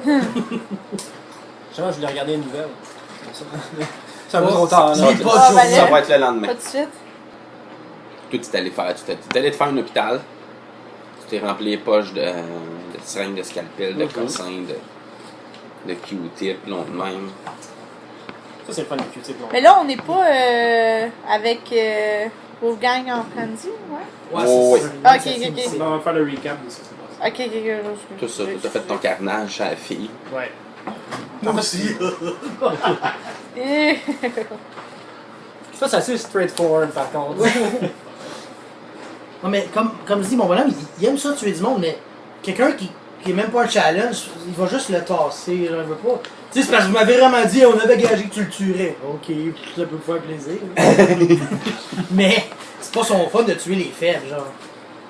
Justement, je voulais regarder une nouvelle. C'est un peu trop tard. Ça va être le lendemain. Pas de suite. Toi, tu t'es allé te faire un hôpital. Tu t'es rempli les poches de seringues, de scalpel, de cossins, de Q-tip, long de même. Ça, c'est le fun de Q-tip. Mais là, on n'est pas avec Wolfgang en Frenzy, ouais? Ouais, c'est ça. Ah, ok. On va faire le recap de ça. Ok. Tout ça, t'as fait ton carnage à la fille. Ouais. Moi aussi. Ça, c'est assez straightforward, par contre. Non, mais comme je dis, mon bonhomme, il aime ça tuer du monde, mais quelqu'un qui est même pas un challenge, il va juste le tasser, genre, il veut pas. Tu sais, c'est parce que vous m'avez vraiment dit, on avait gagé que tu le tuerais. Ok, ça peut me faire plaisir. Mais c'est pas son fun de tuer les faibles, genre.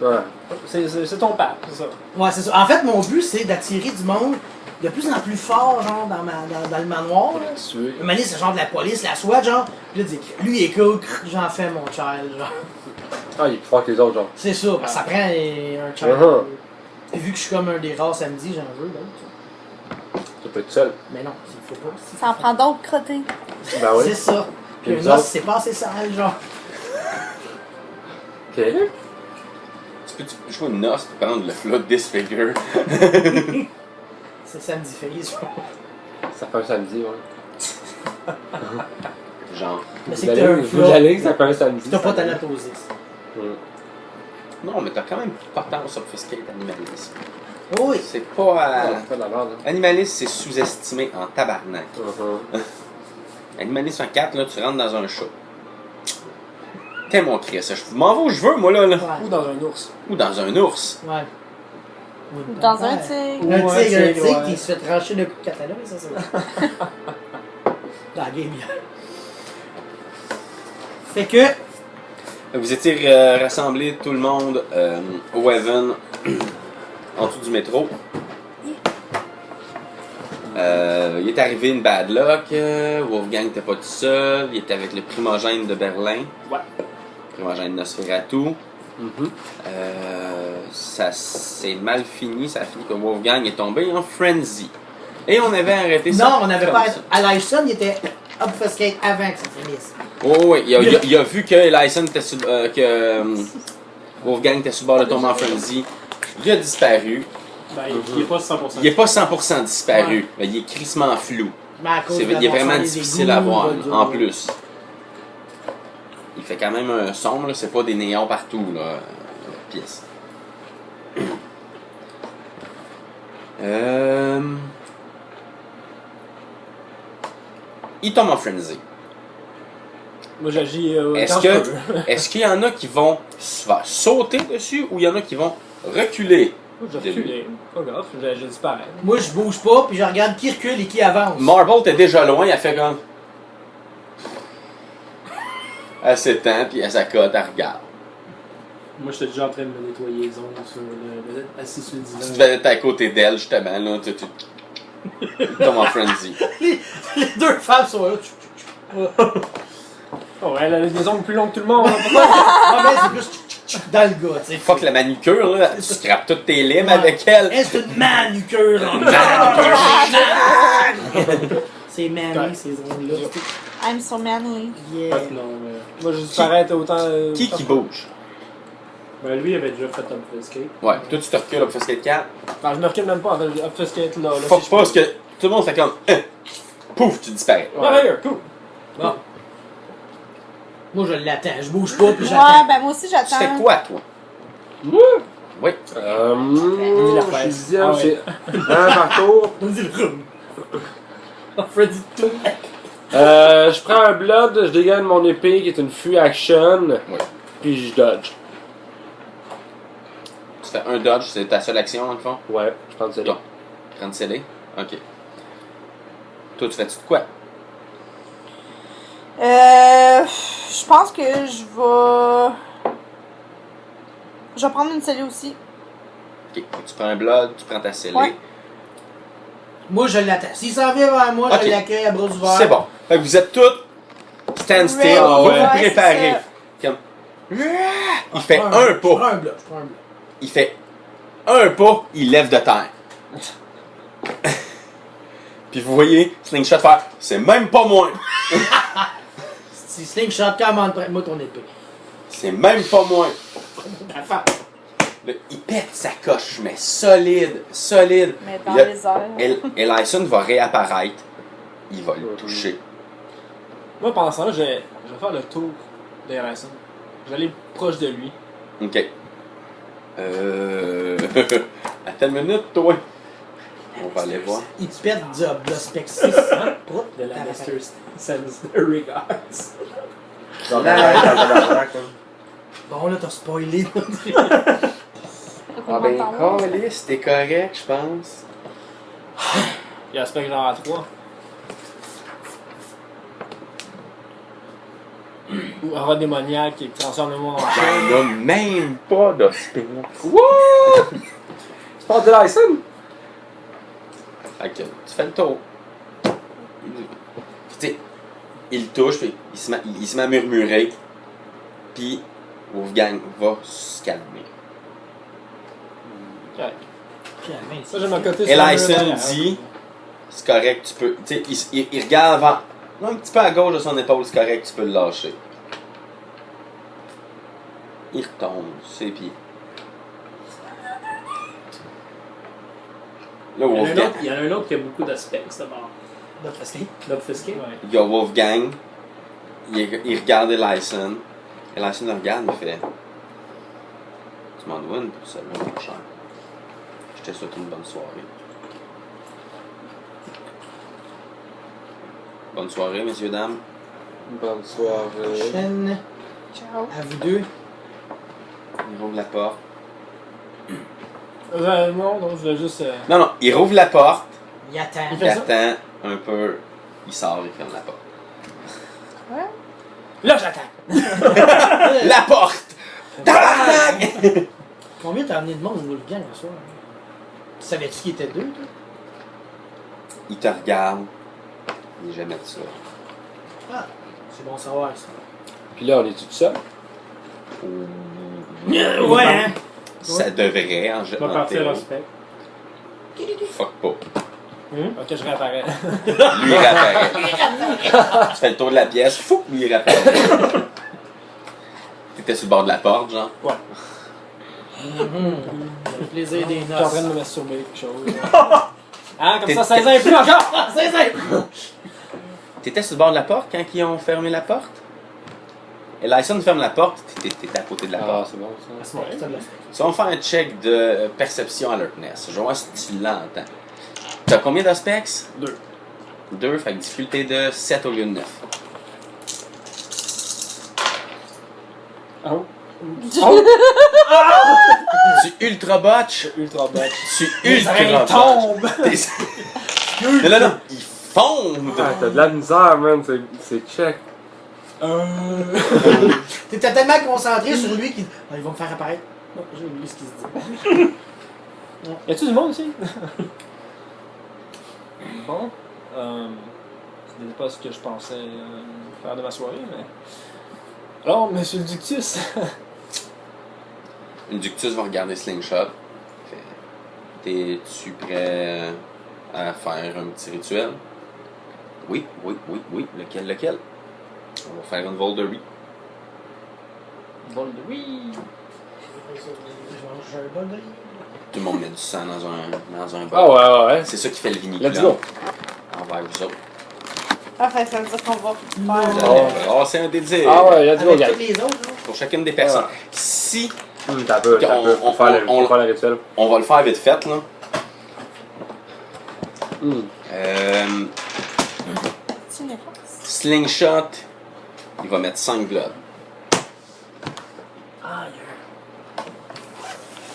Ouais. C'est ton pape, c'est ça. Ouais, c'est ça. En fait, mon but, c'est d'attirer du monde de plus en plus fort, genre, dans le manoir. Là. Tuer. Le manie, c'est genre de la police, la SWAT, genre. Puis là, lui, il est cool, j'en fais mon child, genre. Ah, il est plus fort que les autres, genre. C'est ça, parce que ça prend un child. Et vu que je suis comme un des rares samedis, j'en veux d'autres. Tu peux être seul. Mais non, il faut pas. Ça en prend d'autres crottés. Ben oui. C'est ça. Puis Et un vous os, autres? c'est pas assez sale, genre. Ok. Tu peux jouer une noce pour prendre le flot de Disfigure. C'est samedi face, genre. Ça fait un samedi, ouais. Genre. Mais c'est que t'as un Vous flot. allez, ça fait un samedi. T'as pas thanatosis. Non, mais t'as quand même portance obfuscate animaliste. Oh oui. C'est pas. C'est pas de la merde, hein. Animaliste, c'est sous-estimé en tabarnak. Animaliste en 4, là, tu rentres dans un chat. T'es mon Christ, je m'en vais où je veux, moi, là. Ouais. Ou dans un ours. Ou dans un ours. Ouais. Ou dans un tigre. Un Ou un tigre tigre, ouais. qui se fait trancher de coup de katana, ça, c'est dans la game, là. Fait que. Vous étiez rassemblés, tout le monde, au Heaven, en dessous du métro. Il est arrivé une bad luck. Wolfgang n'était pas tout seul. Il était avec le primogène de Berlin. Ouais. Primogène Nosferatu. Ça s'est mal fini. Ça a fini que Wolfgang est tombé en frenzy. Et on avait arrêté ça. Non, on n'avait comme pas. ça. Elijah, il était obfuscate avant que ça finisse. Oh oui, il a vu que Elyson était sur, Wolfgang était sur le bord de tomber en frenzy. Il a disparu. Ben, il est pas 100%. Il est pas 100% disparu, mais il est crissement flou. Mais à cause de la Il est vraiment morsure des difficile égouts, à voir, de- en plus. Il fait quand même un sombre, là, c'est pas des néons partout, là, la pièce. Il tombe en frenzy. Moi, j'agis Est-ce quand que- je peux. Est-ce qu'il y en a qui vont sauter dessus ou il y en a qui vont reculer? J'ai reculé. Pas grave, j'ai disparu. Moi, je bouge pas, puis je regarde qui recule et qui avance. Marble était déjà loin, il a fait comme. Elle s'étend, puis elle s'accote, elle regarde. Moi, j'étais déjà en train de me nettoyer les ongles sur assis sur le Tu divan. devais être à côté d'elle, justement, là, tu tombes en frenzy. Les deux femmes sont là. Oh, elle a les ongles plus longs que tout le monde. Hein, pourquoi? Ah, mais c'est plus dans le gars, tu sais. Fuck la manucure, là, tu scrapes toutes tes limes Ouais. avec elle. Hey, c'est une manucure, là. C'est manly, ces ongles-là. I'm so manly. Yeah. Non, mais moi, je disparais autant. Qui bouge? Ben, lui, il avait déjà fait Obfuscate. Ouais, toi tu te recules au Obfuscate 4. Non, je me recule même pas en fait, Obfuscate là. Fuck pas parce que tout le monde fait comme. Pouf, tu disparais. Ouais, cool. Bon. Moi, je l'attends. Je bouge pas, puis Ouais, j'attends. ben moi aussi, Tu fais j'attends. quoi, toi? Oui. la Je suis presse. dixième, Ah ouais. c'est un parcours. Vas-y, le rhum. Freddy tout. Je prends un blood, je dégaine mon épée qui est une free action, Ouais. puis je dodge. Tu fais un dodge, c'est ta seule action, dans le fond? Ouais, je prends celle-là. 30 CD? Ok. Toi, tu fais-tu de quoi? Je pense que je vais. Je vais prendre une scellée aussi. Ok. Tu prends un blood, tu prends ta scellée. Ouais. Moi, je l'attends. S'il s'en vient vers moi, Ok. je l'accueille à bras ouverts. C'est bon. Fait que vous êtes tous stand still, Ready. on va Ouais, vous c'est préparer. ça. Comme. Il fait un Je prends pas. un bloc, je prends un bloc. Il fait un pas, il lève de terre. Puis vous voyez Slingshot faire « C'est même pas moi! Si Slingshot, comment prête-moi ton épée. C'est même pas moi! » D'affaire. Là, il pète sa coche, mais solide, solide. Mais dans Là, les airs. Ellison va réapparaître. Il va le toucher. Moi, pendant ce temps-là, je vais faire le tour de Harrison. Je vais aller proche de lui. Ok. Attends une minute, toi. On va aller voir. Il pète de spec 6, hein? De la Master Sense Regards. Bon, là, t'as spoilé. Ah ben, Carlis, t'es correct, je pense. Il aspect genre à 3. Ou aura démoniaque qui transforme le monde en chair. Il n'y a même pas de spin. What? Tu parles de Lyson? Ok, tu fais le tour. Puis, tu sais, il touche, puis il se met à murmurer. Puis, Wolfgang va se calmer. Correct. Finalement, Ça, j'ai mon côté. Ellison dit c'est correct, tu peux. Tu sais, il regarde avant. Non, un petit peu à gauche de son épaule, c'est correct, tu peux le lâcher. Il retombe sur ses pieds. Là, Wolfgang. Il y en a un autre qui a beaucoup d'aspects, d'abord. d'obfusqué. D'obfusqué. Ouais. Il y a Wolfgang. Il regarde Ellison. Ellison le regarde, il fait tu m'en dois une pour ça, là, mon cher. Je te souhaite une bonne soirée. Bonne soirée, messieurs, dames. Bonne soirée. Prochaine. Ciao. À vous deux. Il rouvre la porte. Non, donc je vais juste. Non, non, il rouvre la porte. Il attend. Il Il fait ça? attend un peu. Il sort, il ferme la porte. Ouais. Là, j'attaque! La porte! Tabarnak! Combien t'as amené de monde au Wolfgang ce soir? Savais-tu qu'il était deux, toi? Il te regarde. Il n'est jamais de ça. Ah, c'est bon à savoir ça. Puis là, on est tout seul. Ouais, hein? Ça devrait en On va partir théorie. au spec. Fuck pas. Ok, je réapparais. Lui, il réapparaît. Tu fais le tour de la pièce, fou, lui, il réapparaît. T'étais sur le bord de la porte, genre. Ouais. Le plaisir des Je suis en train de noces. me masturber quelque chose. Hein, comme ça, 16 ans et plus encore! 16 ans! T'étais sur le bord de la porte quand ils ont fermé la porte? Et Lyson ferme la porte, t'étais à côté de la Ah, porte. c'est bon ça. C'est bon, c'est de l'aspect. Ça, on va faire un check de perception alertness. Je vais voir si tu l'entends. T'as combien d'aspects? 2. 2, fait que difficulté de 7 au lieu de 9. Oh. Tu ultra botch. Ultra botch. Tu Les ultra oreilles botch. tombent! Mais là, non, ils fondent. Ah, t'as de la misère, man. C'est check. T'étais tellement concentré sur lui qu'il. Ah, ils vont me faire apparaître. Non, j'ai oublié ce qu'il se dit. Y a-tu du monde ici? Bon. C'était pas ce que je pensais faire de ma soirée, mais. Alors, monsieur le Ductus. Le Ductus va regarder Slingshot. Fait, t'es-tu prêt à faire un petit rituel? Oui. Lequel? On va faire une Voldery. Bon, oui! J'ai un bol de livre. Tout le monde met du sang dans un bol. Ah ouais. C'est ça qui fait le vinyle. Let's go. Envers vous autres. Enfin, ça veut dire qu'on va Vous faire. allez brasser un désir Ah ouais, let's go, Avec gars. tous les autres, là. pour chacune des personnes. Ouais. Si T'as peu, On- faut faire on- le rituel. on va le faire vite fait, là. Hmm. C'est une réponse. Slingshot, il va mettre 5 blood.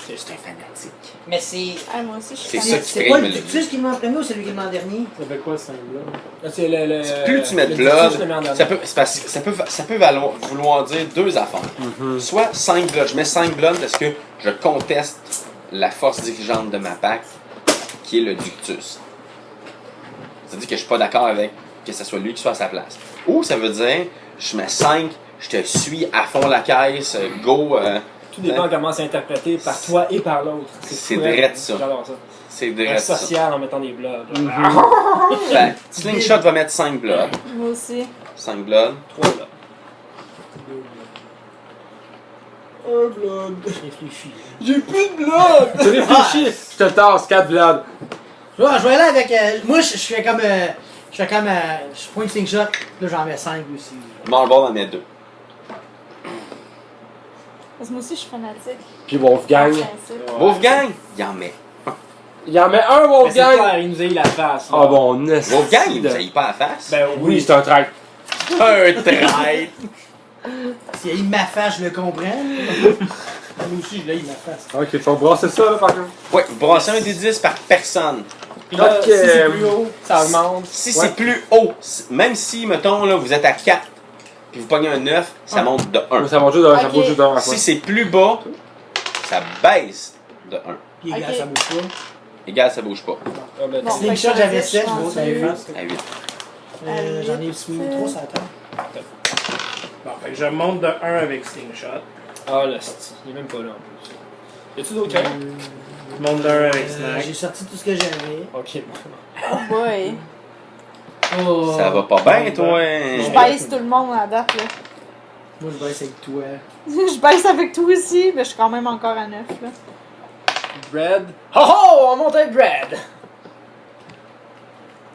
C'est un fanatique. Mais c'est. Ah, moi aussi, je C'est suis ça fan. qui C'est fait quoi il le me l'a Ductus qui m'a en premier ou celui qui m'a en dernier? Ça fait quoi, ce là? C'est le. Plus tu mets de le blood, Ductus, je le mets en dernier. ça peut vouloir dire deux affaires. Soit 5 blood, je mets 5 blood parce que je conteste la force dirigeante de ma pack, qui est le Ductus. Ça veut dire que je suis pas d'accord avec que ce soit lui qui soit à sa place. Ou ça veut dire, je mets 5, je te suis à fond la caisse, go. Tout dépend comment c'est interprété par toi et par l'autre. C'est fou, hein. direct ça. J'adore ça. C'est de Un reste ça. social en mettant des blogs. Fait, Slingshot va mettre 5 blood. Moi aussi. 5 blood. 3 blogs. Un blood. Je réfléchis. J'ai plus de blogs! Tu réfléchis, je te tasse 4 blood. Je vais aller avec. Moi, je fais comme. Je pointe slingshot. Là, j'en mets 5 aussi. Marble en met 2. Parce que moi aussi, je suis fanatique. Puis Wolfgang. Principe. Wolfgang, il en met. Il en met un Mais c'est Wolfgang. clair, il nous a eu la face. là. Ah bon, esti Wolfgang, il de- nous haït pas la face. Ben Oui, oui. c'est un track. Un traître. Si il ma face, je le comprends. Moi aussi, je l'ai, ma face. Ok, faut brasser ça là par contre. Ouais, brasser un des 10 par personne. Puis là, Ok. si c'est plus haut, ça augmente. Si Ouais. c'est plus haut, même si, mettons, là, vous êtes à 4, puis vous pognez un 9, ça monte de 1. Ça monte juste d'un, ça Ok. bouge juste d'un. Si c'est plus bas, ça baisse de 1. Puis égal, Ok. ça bouge pas. Égal, ça bouge pas. Ah, ben, Bon. Slingshot, fait que j'avais je 7, pense l'autre, j'avais que- 8. À 8. J'en ai 3 sur la table. Bon, fait que je monte de 1 avec Slingshot. Ah, là, il est même pas là en plus. Y'a-tu d'autres cartes? Je monte de 1 avec J'ai Snack. sorti tout ce que j'avais. Ok. Oh boy. Oh. Ça va pas bien, toi? Je baisse tout le monde à la date, là. Moi, je baisse avec toi. Je baisse avec toi aussi, mais je suis quand même encore à 9, là. Bread. Oh oh! On monte avec Bread!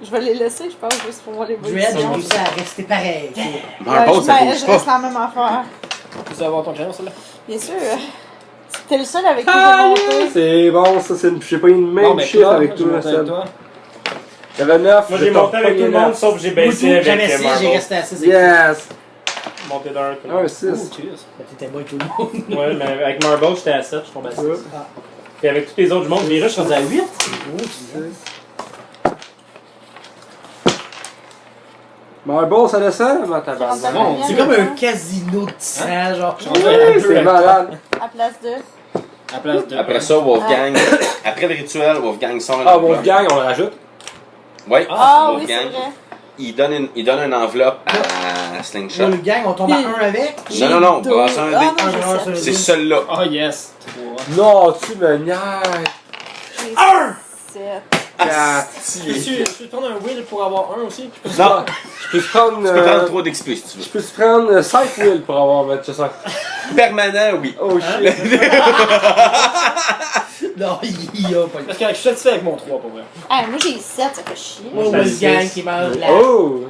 Je vais les laisser, je pense, juste pour voir les Dread, j'ai positions. réussi à rester pareil. Marble, ça bouge Je pas. reste la même affaire. Tu veux avoir ton crayon, celle-là? Bien sûr. T'es le seul avec qui j'ai monté. C'est bon, ça, c'est une. J'ai pas eu une même mais chiffre toi, avec je toi, monte avec Seb. toi. J'avais 9. Moi j'ai monté avec tout le monde, sauf j'ai baissé Moi, avec j'avais 6, j'ai Marble. resté à 6. Yes! Monté de 1 tout le Un monde. 6. cheers. T'étais bon avec tout le monde. Ouais, mais avec Marble, j'étais à 7, je tombe à 6. Ah. Puis avec tous les autres du monde, Virus, je suis rendu à 8. Marble, ça descend, ma tabac. Non, C'est comme un casino de sang, genre. Je suis rendu à Oui, deux c'est avec malade. À place de. toi. À place de. Après ça, Wolfgang. Après le rituel, Wolfgang sort un Ah, enveloppe. Wolfgang, on le rajoute. Ouais, Ah oui, c'est Wolfgang. vrai. Il donne une enveloppe à Slingshot. Sur le gang, on tombe à 1 avec. Non, non, non, J'ai brasse deux. un Ah dé. non, j'ai Un, sept. un, C'est celui-là. Oh yes! 3. Non, tu me niaises. J'ai 7. Ah, Je peux prendre un will pour avoir un aussi? Non, Je peux te prendre. tu peux prendre 3 d'XP si tu Je peux te prendre 5 wheels pour avoir mettre ça. veux. Permanent, oui. Oh shit. Non, il y a pas Parce que je suis satisfait avec mon 3 pour vrai. Ah, moi j'ai 7, ça fait chier. Moi, J'étais à le gang 6. qui mange la. Oh!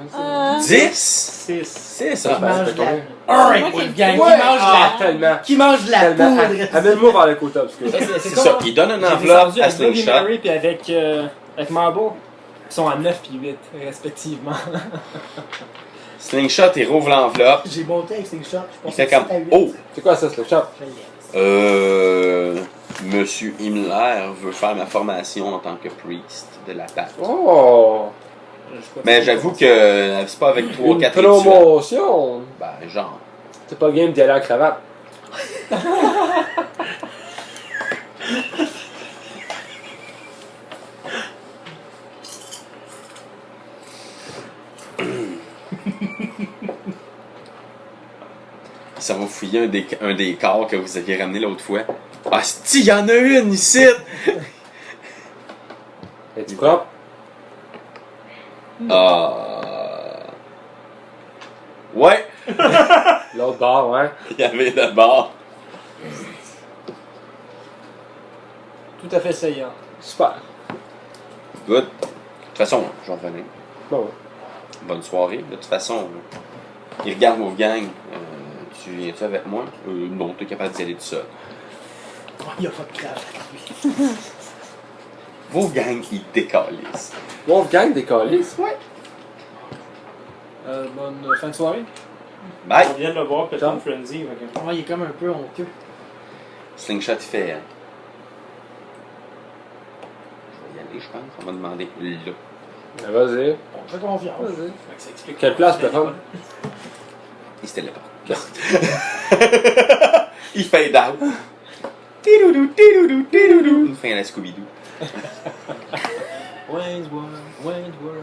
10? 6. C'est ça. Qui mange c'est la. combien? Un C'est avec moi qui le gang qui le mange Ah, la. tellement. Qui mange de la Tellement. poudre. Amène-moi vers le côté obscur. C'est ça. Il donne une enveloppe à Slingshot. Mary puis avec Marble, qui sont à 9 et 8, respectivement. Slingshot, il rouvre l'enveloppe. J'ai monté avec Slingshot. Il fait comme Oh! C'est quoi ça, le chat? Monsieur Himmler veut faire ma formation en tant que priest de la pâte. Oh! Mais j'avoue que c'est pas avec 3 Une 4 rituels. promotion! Ben, genre. C'est pas game d'y aller à la cravate. Ça va fouiller un des corps que vous aviez ramené l'autre fois. Ah, si, il y en a une ici! Es-tu propre? Ah. Ouais! L'autre bord, ouais. Il y avait d'abord. Tout à fait saillant. Super. Good. De toute façon, je vais revenir. Bon, ouais. Bonne soirée. De toute façon, il regarde vos gangs. Tu viens-tu avec moi? Non, t'es capable d'y aller tout seul. Il n'y a pas de crash. Vos gangs, ils décalissent. Wolfgang des calices. Ouais. Bonne fin de soirée. Bye! On vient de le voir, peut-être en Frenzy. fait que- Ouais, il est comme un peu honteux. Slingshot, il fait. Je vais y aller, je pense. On va demander là. Ben, vas-y. On fait confiance. Vas-y. Ça explique. Quelle place, personne? Il se téléporte. Il fade out. Tidoudou, tidoudou, tidoudou. Une fin à la Scooby-Doo. Wayne's World, Wayne's World.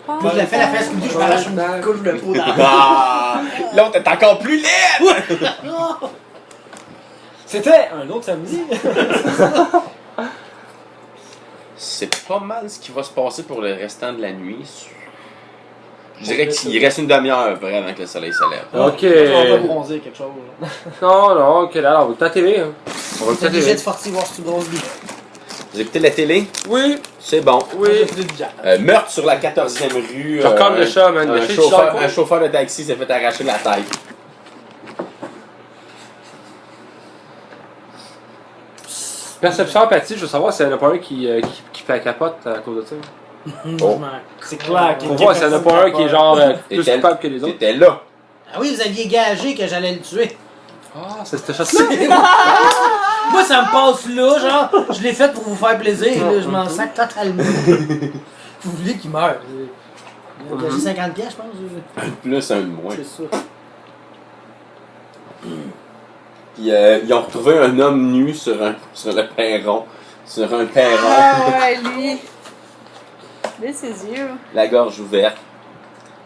Moi, je l'ai fait la fesse comme je m'arrache une couche de peau dans la Ah! L'autre est encore plus laide! C'était un autre samedi. c'est pas mal ce qui va se passer pour le restant de la nuit. Je dirais qu'il reste une demi-heure après avant que le soleil se lève. Ok. On va bronzer quelque chose. Là. Non, ok, là, on va écouter la télé. Hein. On va écouter T'as la des jets télé. de forti voir si tu grosses billes. Vous écoutez la télé? Oui, C'est bon. oui. Meurtre sur la 14e rue. Je recorde le chat, man. Le chat, il sort quoi? Un chauffeur de taxi s'est fait arracher la tête. Perception empathie, je veux savoir s'il n'y en a pas un qui fait la capote à cause de ça. Oh. C'est clair qu'il Pour voir s'il n'y en a pas un qui est genre plus T'étais- coupable que les autres. T'étais là. Ah oui, vous aviez gagé que j'allais le tuer. Ah, c'est cette chasse-là. Moi, ça me passe là, genre, je l'ai fait pour vous faire plaisir, là, je m'en sac totalement. Vous voulez qu'il meure. J'ai gagé 50 pièces, je pense. Un de plus, un de moins. C'est ça. Puis ils ont retrouvé un homme nu sur le perron. Sur un perron. Ah ouais, lui. Lui, ses yeux. La gorge ouverte.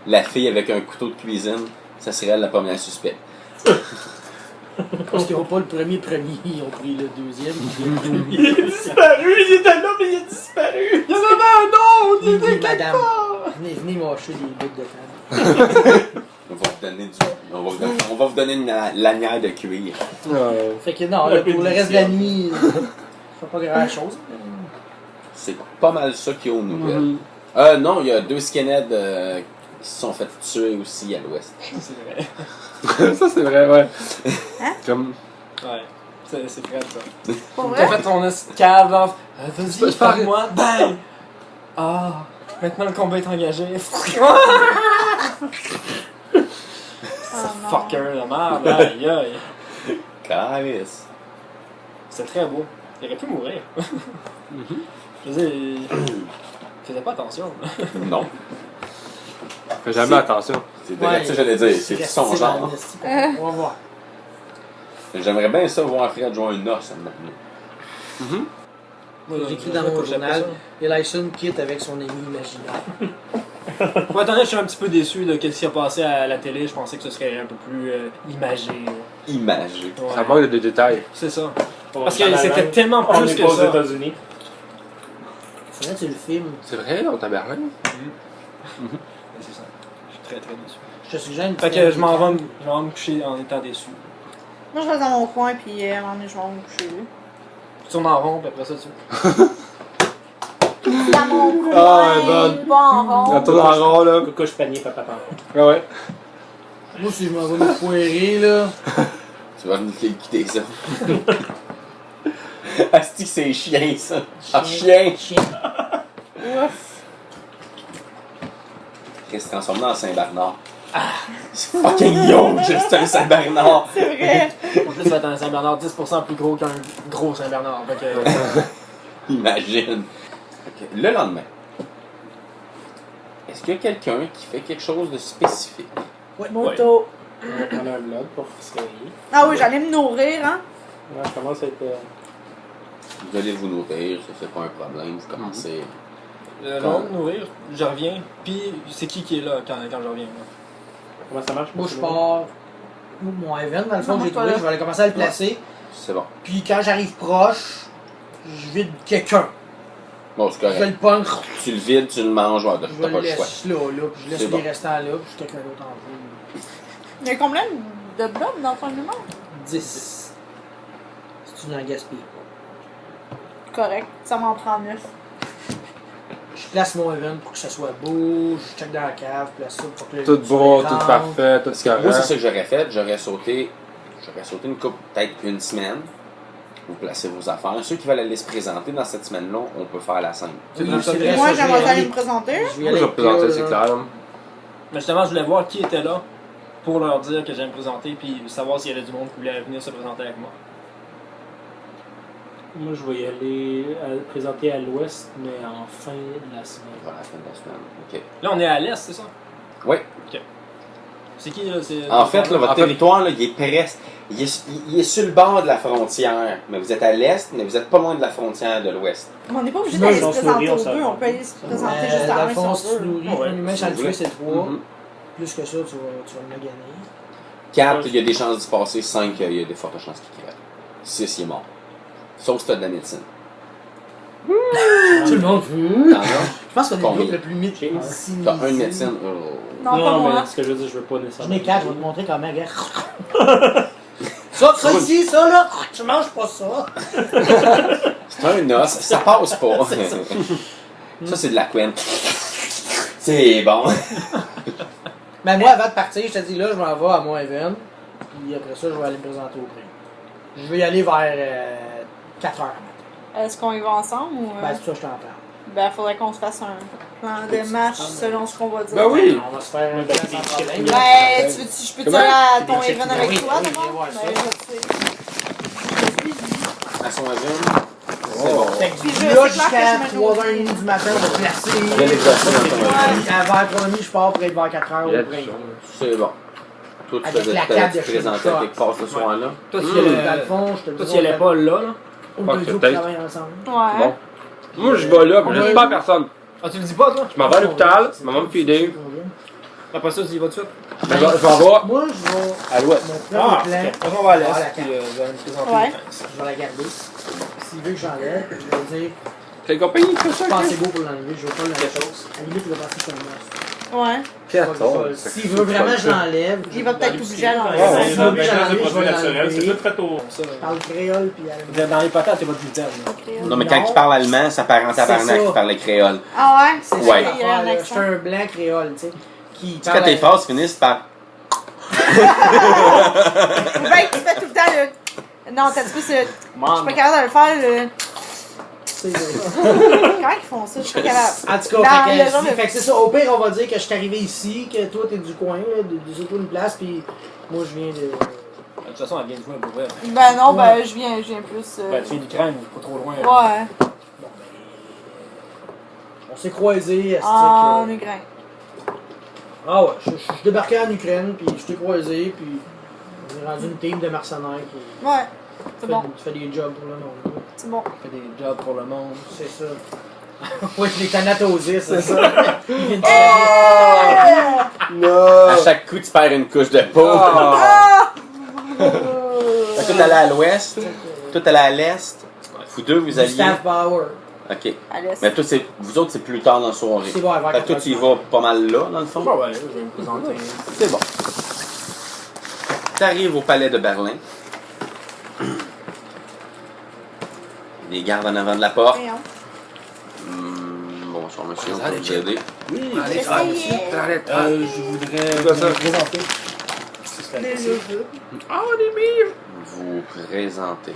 La fille avec un couteau de cuisine. Ça serait elle la première suspecte. Parce qu'ils n'ont pas le premier, ils ont pris le deuxième. Il est disparu, il était là, mais il est disparu. Il y en avait un autre, il était quelque Madame, part. venez mâcher des bouts de table. On va vous donner une lanière de cuir. Fait que non, là, pour le reste de la nuit, je fais pas grand chose. C'est pas mal ça qu'il y a aux nouvelles. Non, il y a 2 skinheads qui se sont fait tuer aussi à l'ouest. C'est vrai. Ça, c'est vrai, ouais. Hein? Comme. Ouais. C'est vrai ça. Pour T'as vrai? fait ton escave, là. Vas-y, peux faire- moi Bang! Ah, maintenant le combat est engagé. Oh, non. Fucker de merde, aïe aïe. Calice. C'est très beau. Il aurait pu mourir. Je veux dire, il faisait pas attention. Non. Fais jamais attention. C'est de ça que j'allais dire. C'est son genre. On va voir. J'aimerais bien ça voir Fred jouer un os maintenant. J'ai écrit dans mon journal, Elyson quitte avec son ami imaginaire. Pour être honnête, je suis un petit peu déçu de ce qui a passé à la télé. Je pensais que ce serait un peu plus imagé. Imagé. Ouais. Ça manque de détails. C'est ça. Parce que c'était tellement On plus est que pas aux ça. États-Unis. Faudrait que tu le filmes. C'est vrai, on t'a Berlin. C'est ça. Je suis très très déçu. Je te suggère une Fait petite que je m'en vais me coucher en étant déçu. Moi, je reste dans mon coin, puis à un moment donné, je vais me coucher. Tu tournes en rond, puis après ça, tu. Dans mon coin, Ah, ouais, bonne. pas en rond. On tourne en rond, là. Couche panier, papa. Ah ouais. Moi, si je m'en vais me poirer, là. Tu vas venir quitter ça. Asti que c'est chien ça. Ah chien! Chien. Ouf. Il se transforme dans un Saint-Bernard. C'est fucking huge, c'est un Saint-Bernard! C'est vrai. En plus, ça va être un Saint-Bernard 10% plus gros qu'un gros Saint-Bernard. Fait que. Imagine. Ok, le lendemain. Est-ce qu'il y a quelqu'un qui fait quelque chose de spécifique? Ouais, Moto. On va prendre un bloc pour se réveiller. Ah oui, j'allais me nourrir, hein. Là, je commence à être. Vous allez vous nourrir, ça c'est pas un problème, vous commencez. Non, de nourrir, je reviens. Puis c'est qui est là quand je reviens? Là? Comment ça marche? Moi, je pars. Mon event, dans le fond, Non, que j'ai pas trouvé, là. je vais aller commencer à le placer. C'est bon. Puis quand j'arrive proche, je vide quelqu'un. Bon, c'est Je vais correct. le punk. Tu le vides, tu le manges, ouais, Je t'as vais pas le le choix. laisser là, puis je laisse C'est les bon. restants là, puis quelqu'un d'autre en joue. Il y a combien de blocs dans ton numéro? 10. Si tu n'en gaspilles. Correct. Ça m'en prend 9. Je place mon event pour que ça soit beau, je check dans la cave, place ça pour que le Tout tu beau, les tout rentres. parfait, tout Moi, c'est correct. ça que j'aurais fait. J'aurais sauté une coupe, peut-être une semaine. Vous placez vos affaires. Ceux qui veulent aller se présenter dans cette semaine-là, on peut faire la scène. Oui, Moi, c'est vrai, Moi, ça, je vais j'aimerais y aller aller. me présenter. Je vais y Moi, aller je vais avec présenter, là, c'est là. clair. Mais justement, je voulais voir qui était là pour leur dire que j'allais me présenter, puis savoir s'il y avait du monde qui voulait venir se présenter avec moi. Moi, je vais y aller présenter à l'ouest, mais en fin de la semaine. Voilà, la fin de la semaine. OK. Là, on est à l'est, c'est ça? Oui. C'est qui, là? En fait, là, votre En fait- territoire, là, il est presque. Il est sur le bord de la frontière. Mais vous êtes à l'est, mais vous êtes pas loin de la frontière de l'ouest. Mais on n'est pas obligé Non, d'aller se on se présenter nourrit, on aux s'en deux. va. On peut aller se présenter juste Dans à le un fond, si si on tu veut. nourris, Ouais, un humain, si ça vous le tuer, c'est 3. Mhm. Plus que ça, tu vas me gagner. 4, il y a des chances d'y passer. 5, il y a des fortes chances qu'il crève. 6, il est mort. Sauf si t'as de la médecine. Tout le monde. T'en as? Je pense qu'on est le Combien? groupe le plus médecinisé. T'as une médecine. Oh. Non, pas mais moi. ce que je veux dire, je veux pas Je nécessairement. n'ai 4, je vais te montrer comment, regarde. Ça ici, ça là, tu manges pas ça. C'est un os, ça passe pas. Ça, c'est de la couenne. C'est bon. Mais moi, avant de partir, je te dis là, je m'en vais à mon event. Puis après ça, je vais aller me présenter au prix. Je vais y aller vers 4 heures. Est-ce qu'on y va ensemble ou. Ben, c'est ça que je t'en parle. Ben, faudrait qu'on se fasse un plan de match selon ce qu'on va dire. Ben oui! On va se faire un Ben, plan sans problème. Ben, je peux te Comment? dire à ton Des event check- avec oui, toi oui, d'abord? oui, Ben, ça. je sais. À son avion. C'est bon. Fait que Puis je- là, c'est clair jusqu'à que je me 3h30 du matin, on va placer. Il y a l'exercice dans ton avion. Puis à vers 3h30, je pars pour être vers 4h Il y a au prix. C'est bon. Toi, tu Avec faisais la te carte de présenter chez quelque part ce soir-là. Toi, tu y Dans allais, le fond, je te toi, dis. tu y allais pas là, là? Ou Ah, deux groupes peut-être. travaillent ensemble. Ouais. Bon. Moi, je vais là, mais je dis pas à personne. Ah, tu le dis pas, toi? Je m'en vais à l'hôpital, maman me feeder. Après ça, tu y vas tout de suite? Je m'en vais Moi, je vais. à l'ouest. Mon Ah, premier plan, ok. Après, on va à l'est, Ah, la puis carte. je vais me présenter Ouais. les princes. je vais la garder. S'il veut que j'enlève, je vais dire, Quelle compagnie fait ça? je pense que c'est beau pour l'enlever, je veux pas l'enlever. À la limite, il va passer sur le masque. Ouais. S'il veut vraiment que je l'enlève, Il va peut-être t'obliger à Ouais, l'enlever. ouais. si Dans veut le que je magasin de l'enlève, je produits vais naturels, c'est l'enlever. tout fait au. Ça, Je parle créole, puis à dans les patates, t'es pas de gluten. là. Non, mais quand il parle allemand, ça paraît en tabarnak C'est ça. qu'il parlait créole. Ah ouais? C'est Ouais. ça Il y a un l'affaire, là. Je accent. suis un blanc créole, tu sais. Qui Tu sais, quand tes avec- phrases finissent par. Ou bien que tu fais tout le temps le. Non, t'as dit plus le. Je suis pas capable de le faire le. C'est ça. Comment ils font ça? Je suis pas capable. En tout Dans cas, le genre de- fait que c'est ça. Au pire, on va dire que je suis arrivé ici, que toi t'es du coin, là, de une place, puis moi je viens de. De toute façon, elle vient de jouer un peu vrai. Ben non, Ouais. ben je viens plus. Ben, tu viens d'Ukraine, pas trop loin. Ouais. On s'est croisés, En Ukraine. Ah ouais, je débarquais en Ukraine, puis je t'ai croisé, puis on est rendu une team de mercenaires qui Ouais. C'est bon. fait des jobs pour le monde. C'est bon. On fait des jobs pour le monde. C'est ça. Ouais, je les thanatosais, c'est ça. Ils viennent de À chaque coup, tu perds une couche de peau. Ah! Fait que toi, t'allais à l'ouest, toi, t'allais à l'est. Vous deux, vous alliez. Staff Power. Ok. Allez, Mais toi, vous autres, c'est plus tard dans la soirée. C'est bon, vers Fait que toi, tu y vas pas mal là, dans le fond. Ouais, ouais, je vais me présenter. C'est bon. T'arrives au palais de Berlin. Les gardes en avant de la porte. Voyons. Bonsoir, monsieur, on peut vous aider. Oui, Essayez. je voudrais me présenter. Si c'est la Les question. jeux. Vous présenter.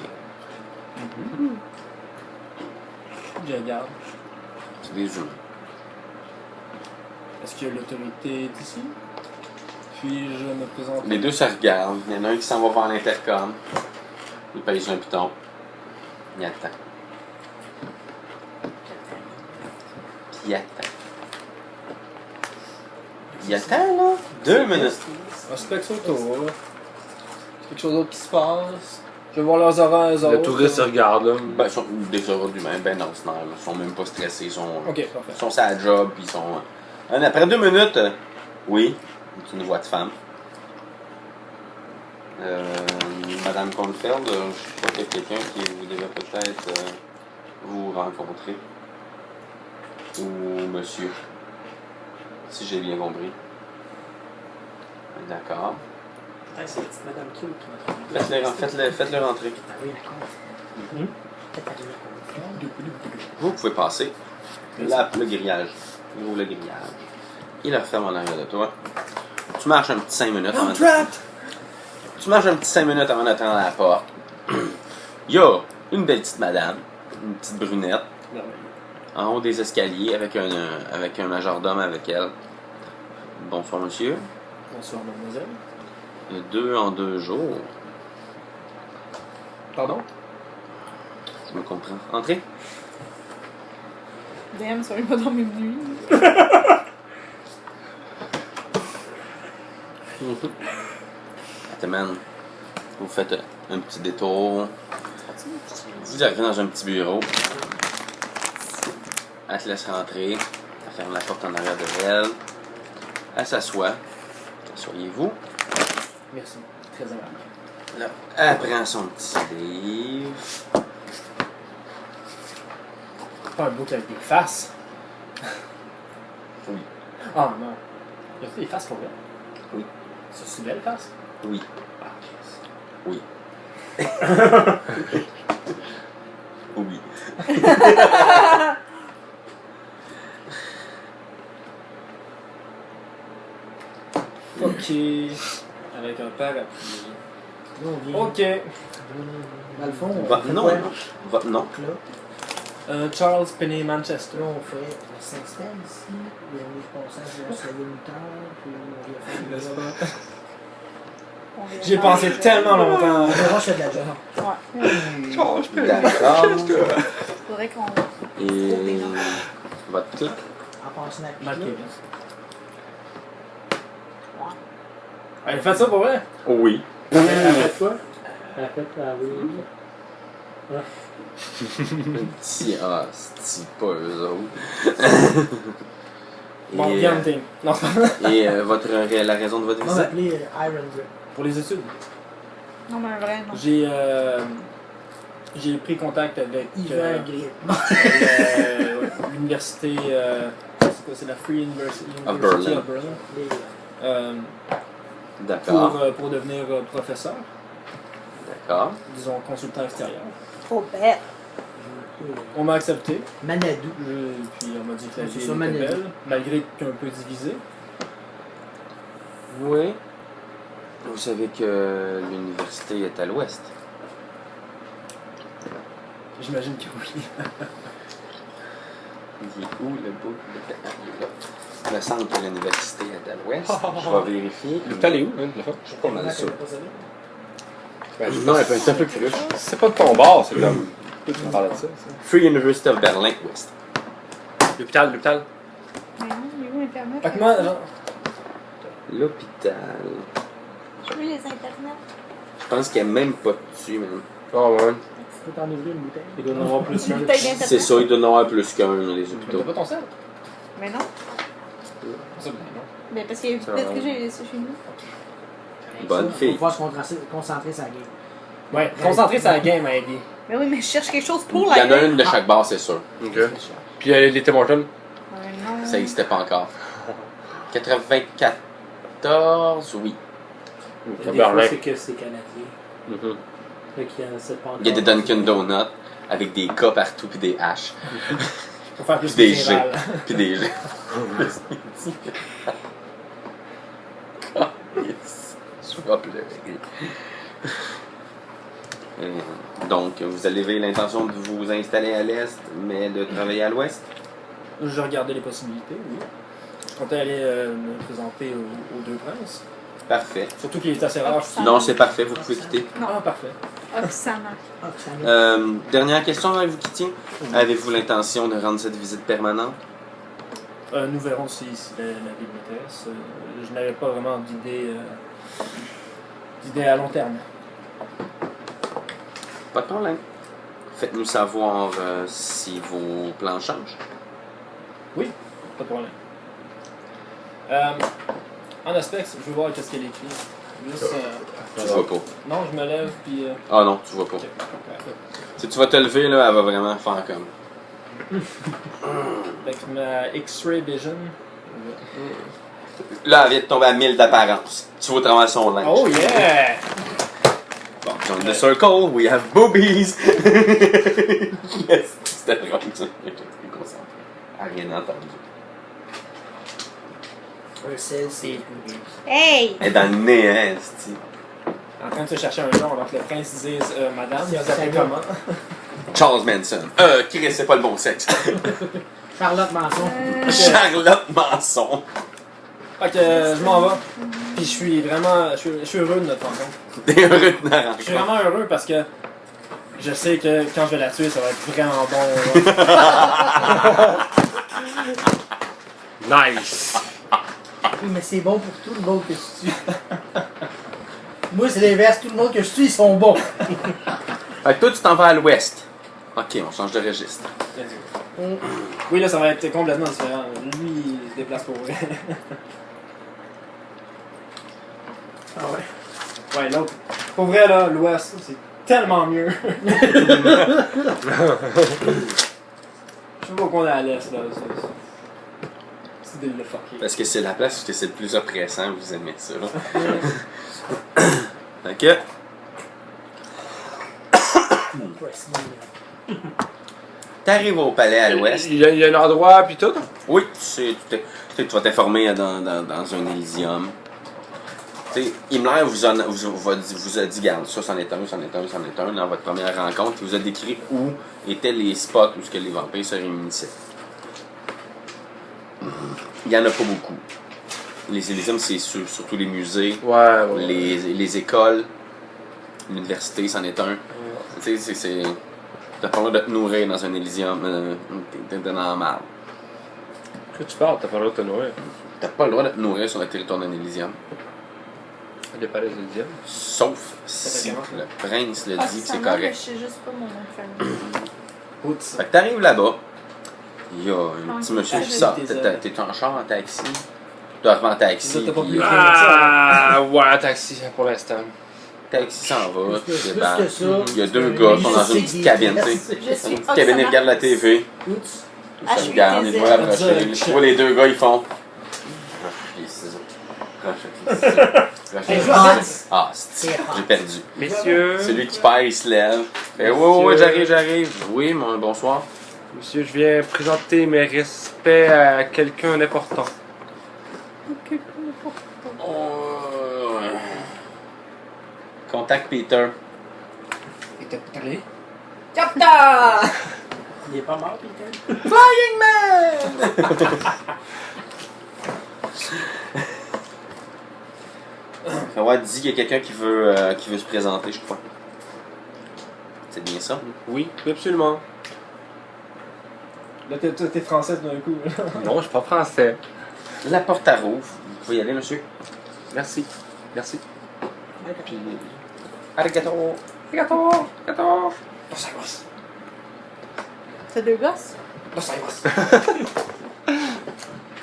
Je regarde. C'est des humains. Est-ce qu'il y a l'autorité ici? Puis-je me présenter? Les deux se regardent. Il y en a un qui s'en va vers l'intercom. Il pèse un piton. Il attend. Puis il attend. Il attend, là. 2 minutes. Respecte autour. Là. Quelque chose d'autre qui se passe. Je vais voir leurs horaires, eux Le autres. touriste se regarde, là. Ben, ils sont des heureux d'humains, ben ordinaires. Là. Ils sont même pas stressés. Ils sont, Ok, parfait. ils sont sur la job. Puis ils sont. Après 2 minutes, oui, c'est une voix de femme. Madame Kornfeld, je crois qu'il y a quelqu'un qui vous devait peut-être vous rencontrer. Ou monsieur. Si j'ai bien compris. D'accord. C'est la petite Madame Q qui m'a Faites-le rentrer. Ah oui, d'accord. Vous pouvez passer. Le grillage. Il ouvre le grillage. Il le referme en arrière de toi. Tu marches un petit 5 minutes avant Tu marches un petit 5 minutes avant d'attendre à la porte. Il y a une belle petite madame, une petite brunette, en haut des escaliers avec un majordome avec elle. Bonsoir monsieur. Bonsoir, mademoiselle. 2 en 2 jours. Pardon? Je me comprends. Entrez. Damn, ça va pas dormir de nuit. Ataman, vous faites un petit détour. Vous arrivez dans un petit bureau. Elle te laisse rentrer. Elle ferme la porte en arrière de elle. Elle s'assoit. Asseyez-vous. Merci. Très aimable. Là, elle prend son petit livre. Pas un bouc avec des faces. Oui. Ah non. Y a-t-il des faces pour vrai? Oui. C'est une belle face? Oui. Ah, Chris. Oui. Oui. Ok. Avec un parapluie. Là, on vient. Ok. Dans le fond, on Votre fait nom, quoi? votre nom. Là, Charles Penny Manchester. là, on fait la Saint-Stan ici. Il y a un passage de la Salut-Mutard. Puis on vient faire On verra. J'ai pensé tellement longtemps. On verra, je fais de la job. Ouais. D'accord. Faudrait qu'on. Et votre clan. En passant à Marqué. pied. Allez, faites ça pour vrai? Oui. Elle a fait quoi? Elle a fait, ah oui. Petit c'est pas eux autres. Bon, Et, bien team. Non, et la raison de votre On va visite? m'appeler Iron Grip. pour les études. Non, mais un vrai, non. J'ai pris contact avec Hiver Grip. l'université. C'est quoi? C'est la Free University Of Berlin. of Berlin. D'accord. Pour devenir professeur, D'accord. disons consultant extérieur. Trop bête. On m'a accepté, Manadou. puis on m'a dit que la C'est ville ça, était Manel. belle, malgré qu'un peu divisé. Oui. Vous savez que l'université est à l'ouest. J'imagine que oui. Il est où le bout de il est là. Il me semble que l'université est à l'ouest. Je vais vérifier. L'hôpital est où, hein, de la fois? Je suis pas mal sûr. Non, elle peut être un peu plus riche. C'est pas de ton bar, c'est comme. Tu parles de ça. Free University of Berlin West. L'hôpital. Mais non, il est où Internet? Fait que moi, genre, L'hôpital. Je veux les internets. Je pense qu'il n'y a même pas dessus, même. Oh, ouais. Tu peux t'en ouvrir une bouteille? Il doit en avoir plus Une qu'un. bouteille d'internet. C'est ça, il doit y en avoir plus qu'un, les t'as hôpitaux. pas ton sel? Mais non. Ça, ben non. Mais parce que Ça peut-être va. que j'ai laissé chez nous. Bonne Il fille. faut pouvoir se concentrer sur la game. Ouais, concentrer sur la game, Abby. Mais oui, mais je cherche quelque chose pour Il la y en a game. une de chaque bar, c'est sûr. Ok. Puis les Tim Hortons. Non. Ça n'existait pas encore. 94, oui. Des Berlin. fois, c'est que c'est canadien. Mhm. Fait qu'il y a c'est pas encore. Il y a des Dunkin' Donuts avec des K partout puis des H. Pour faire plus Puis des de G. général. Puis des G. Je vais pleurer. Donc, vous avez l'intention de vous installer à l'est, mais de travailler à l'ouest? Je regardais les possibilités, oui. Je comptais aller me présenter aux deux princes. Parfait. Surtout qu'il est assez rare. je suis- Non, c'est parfait, vous pouvez quitter. Ah, parfait. Oxana. Ah, ça met. Dernière question avant que vous quittiez. Avez-vous l'intention de rendre cette visite permanente? Nous verrons si la ville m'intéresse. Je n'avais pas vraiment d'idée à long terme. Pas de problème. Faites-nous savoir si vos plans changent. Oui, pas de problème. En aspect, je veux voir qu'est-ce qu'elle écrit. Juste, Tu vois pas. non, je me lève, puis... Ah non, tu vois pas. ok, parfait. Si tu vas te lever, là, elle va vraiment faire comme. Avec ma X-ray vision. Là, elle vient de tomber à 1000 d'apparence. Tu vois au travers son linge. Oh yeah! Bon, join the circle, we have boobies! Yes! C'était drôle, ça. J'étais concentré. Elle a rien entendu. Un sel, c'est. Hey! Elle est dans le nez, hein, esti. En train de se chercher un nom, alors que le prince dise Madame, C'est vous appelez ça. comment? Charles Manson. Chris, c'est pas le bon sexe. Charlotte Manson. Charlotte Manson. Fait que je m'en vais. Puis je suis vraiment. Je suis heureux de notre rencontre. T'es heureux de la Je suis rencontre. vraiment heureux parce que je sais que quand je vais la tuer, ça va être vraiment bon. là. Nice! Oui, mais c'est bon pour tout le monde que je tue. Moi, c'est l'inverse. Tout le monde que je tue, ils sont bons. Fait que toi, tu t'en vas à l'ouest. Ok, on change de registre. Oui, là, ça va être complètement différent. Lui, il se déplace pour vrai. Ah ouais. Ouais, l'autre. Pour vrai, là, l'Ouest, c'est tellement mieux. Je Je sais pas qu'on est à l'est, là. C'est de le fucker. Parce que c'est la place où c'est le plus oppressant, vous aimez ça. Ok. T'arrives au palais à l'ouest. Il y a un endroit, puis tout. Oui, tu vas t'informer dans un Elysium. Tu sais, Himmler vous a dit, garde, ça c'en est un, dans votre première rencontre. Il vous a décrit où étaient les spots où les vampires se réunissaient. Il n'y en a pas beaucoup. Les Elysium, c'est surtout les musées, Ouais. les écoles, l'université, c'en est un. Tu sais, t'as pas le droit de te nourrir dans un Elysium, t'es dans la merde. Que tu parles, t'as pas le droit de te nourrir. T'as pas le droit de te nourrir sur le territoire d'un Elysium. Les palais Elysium. Sauf si le prince le dit que c'est Je correct. sais juste pas mon nom de famille. Oups. Fait que t'arrives là-bas, il y a un petit monsieur qui sort. Désolé. T'es en char en taxi. Tu arrives en taxi. T'as pas Puis, pu- Ah, ouais, un taxi pour l'instant. taxi s'en va. Plus tu que débarques. ça. Il y a deux gars qui sont dans une petite cabine, tu sais. Je suis Une petite cabine, ils regardent la TV. Oups. Ils se regardent, ils te voient approcher. Tu vois les deux gars, ils font. Les ciseaux. Ah, j'ai perdu. Messieurs, Celui qui perd, il se lève. Fait, ouais, j'arrive. Oui, bonsoir. monsieur, je viens présenter mes respects à quelqu'un d'important. Contact Peter. Et t'as parlé? Il est pas mort, Peter. Ouais, dis qu'il y a quelqu'un qui veut se présenter, je crois. C'est bien ça? Oui, absolument. Là, t'es français d'un coup. Non, je suis pas français. La porte à rouvre. Vous pouvez y aller, monsieur. Merci. Merci. Puis. Arigato. Gâteau, gâteau. Los Aigos. C'est deux gosses? Los Aigos.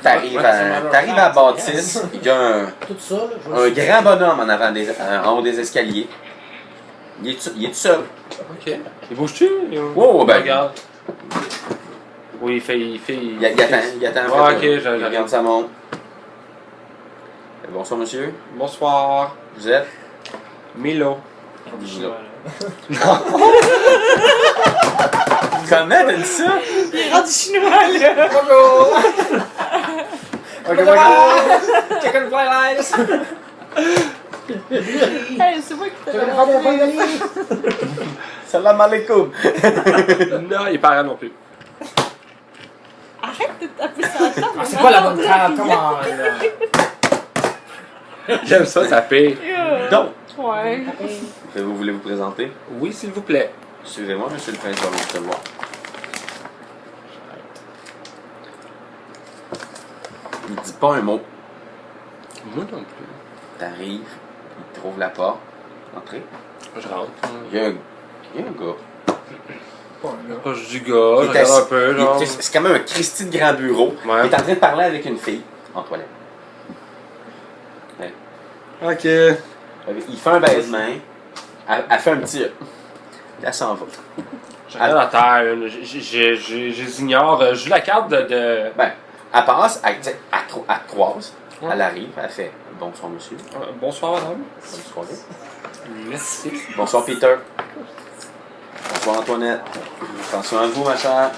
T'arrives à la bâtisse. Il y a Tout ça, là, je un vais grand bonhomme en haut des escaliers. Il est tout seul. Ok. Il bouge-tu? Oh, ben. Regarde. Oui, il fait. Il attend. Ah, ok, il j'arrive. regarde sa montre. Bonsoir, monsieur. Bonsoir. Vous êtes? Milo. Comment t'as dit ça? Il est rendu chinois, là! Bonjour! Ok, chicken fly lies! Hey, c'est moi qui t'avais rendu. Salam alaikum. Non, il est pas là non plus. Arrête de taper sur la table! C'est pas la bonne table, comment là? J'aime ça taper. Donc, Ouais. vous voulez vous présenter? Oui, s'il vous plaît. Suivez-moi, monsieur le prince, je vais vous recevoir. Il dit pas un mot. Moi non plus. T'arrives, il trouve la porte. Entrez. Je rentre. Il y a un gars. Pas un gars. Proche du gars, je Il est regarde assis- un peu, genre. C'est quand même un Christy de grand bureau. Ouais. Il est en train de parler avec une fille en toilette. Ok. Il fait un baise-main. Elle fait un petit. Puis elle s'en va. Je regarde à terre, j'ignore. J'ai la carte de. Ben, elle passe, elle croise. Ouais. Elle arrive, elle fait bonsoir, monsieur. Bonsoir, madame. Bonsoir. Merci. Bonsoir, Peter. Bonsoir, Antoinette. Attention à vous, ma chère.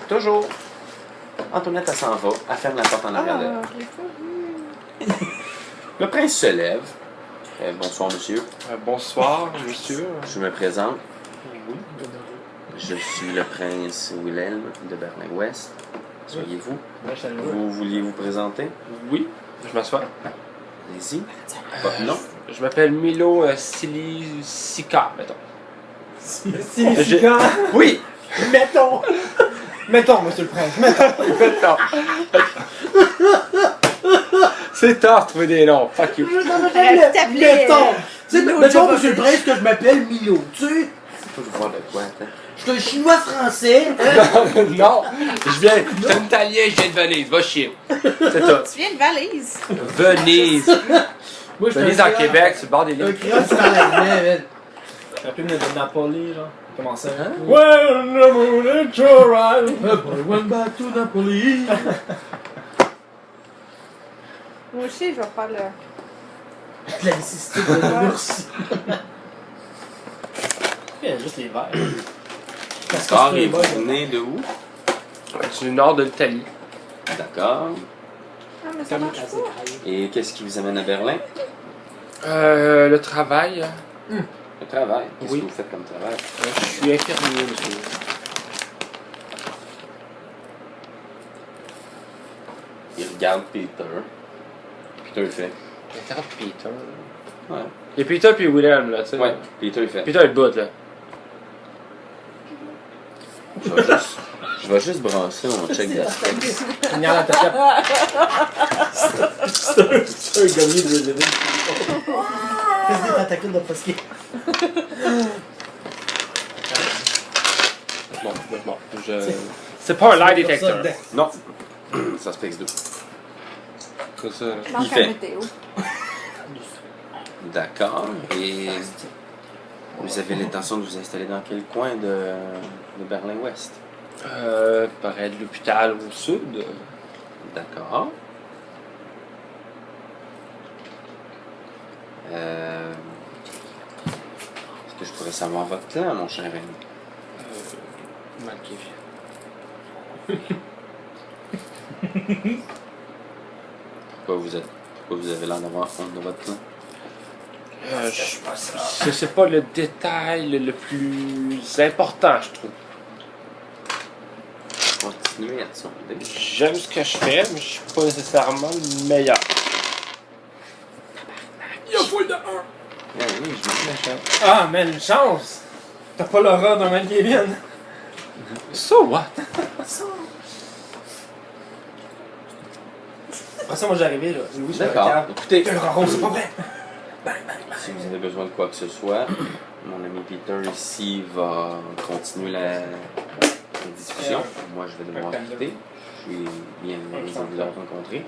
Toujours. Antoinette, elle s'en va. Elle ferme la porte en arrière d'elle. Ah, je l'ai pas vu. Le prince se lève. Bonsoir, monsieur. Bonsoir, monsieur. Je me présente. Oui. Je suis le prince Wilhelm de Berlin-Ouest. Soyez-vous. Ouais, je savais pas. Vous vouliez vous présenter? Oui, je m'assois. Allez-y. Votre nom? Je m'appelle Milo Silisika, mettons. Significant. Oui! Mettons! Mettons, monsieur le prince, mettons! C'est tard de trouver des noms, fuck you. Arrête de t'appeler. Mettons! Tu sais, Milo mettons, Jovovich. monsieur le prince, que je m'appelle Milo. Tu sais, Faut que je vois de quoi, attends. je suis un chinois français. Hein? Non, je suis un italien, je viens de Venise, va chier. C'est ça. Tu viens de Valise. Venise. Moi, je suis Venise un en Québec, c'est le bord des Un lignes. créole qui parle allemand, man. Un peu de Napoli, genre. Commencer. Hein? When the moon is alright. The boy went back to Napoli. Moi aussi, je vais faire le. La nécessité de l'ours. Il y a juste les verres. D'accord, et vous venez de où? Du nord de l'Italie. D'accord. Ah, mais ça marche pas. Et qu'est-ce qui vous amène à Berlin? Le travail. Le travail. Qu'est-ce Oui. que vous faites comme travail? Je suis infirmier, monsieur. Il regarde Peter. Peter il fait. Regarde Peter. Ouais. Il y a Peter puis William, là, tu sais. Ouais, Peter il fait. Peter est le bout, là. Je vais juste brasser mon check de specs. Finir la tête. C'est un gagné de Resident Evil. Qu'est-ce que t'as tentacules de Fosquet? Bon, c'est pas un lie detector. Non. Ça se specs 2. C'est ça. Je manque fait. la météo. D'accord. Et vous avez l'intention de vous installer dans quel coin de Berlin-Ouest? Près de l'hôpital au sud. D'accord. Est-ce que je pourrais savoir votre plan, mon cher ami? Malkiv. Pourquoi vous avez l'air d'avoir honte de votre plan? Je sais pas le détail le plus important, je trouve. Continuez à sonder. J'aime ce que je fais, mais je suis pas nécessairement le meilleur. Il y a full de 1! Ouais, oui, je me la chance. Ah, mais une chance! T'as pas l'aura d'un mal Kevin. So what? Après ça, moi j'arrivais là. Louis, je D'accord. Écoutez, le rond, c'est pas vrai. si vous avez besoin de quoi que ce soit, mon ami Peter ici va continuer la discussion. Moi, je vais devoir quitter. Je suis bien heureux de vous avoir rencontré.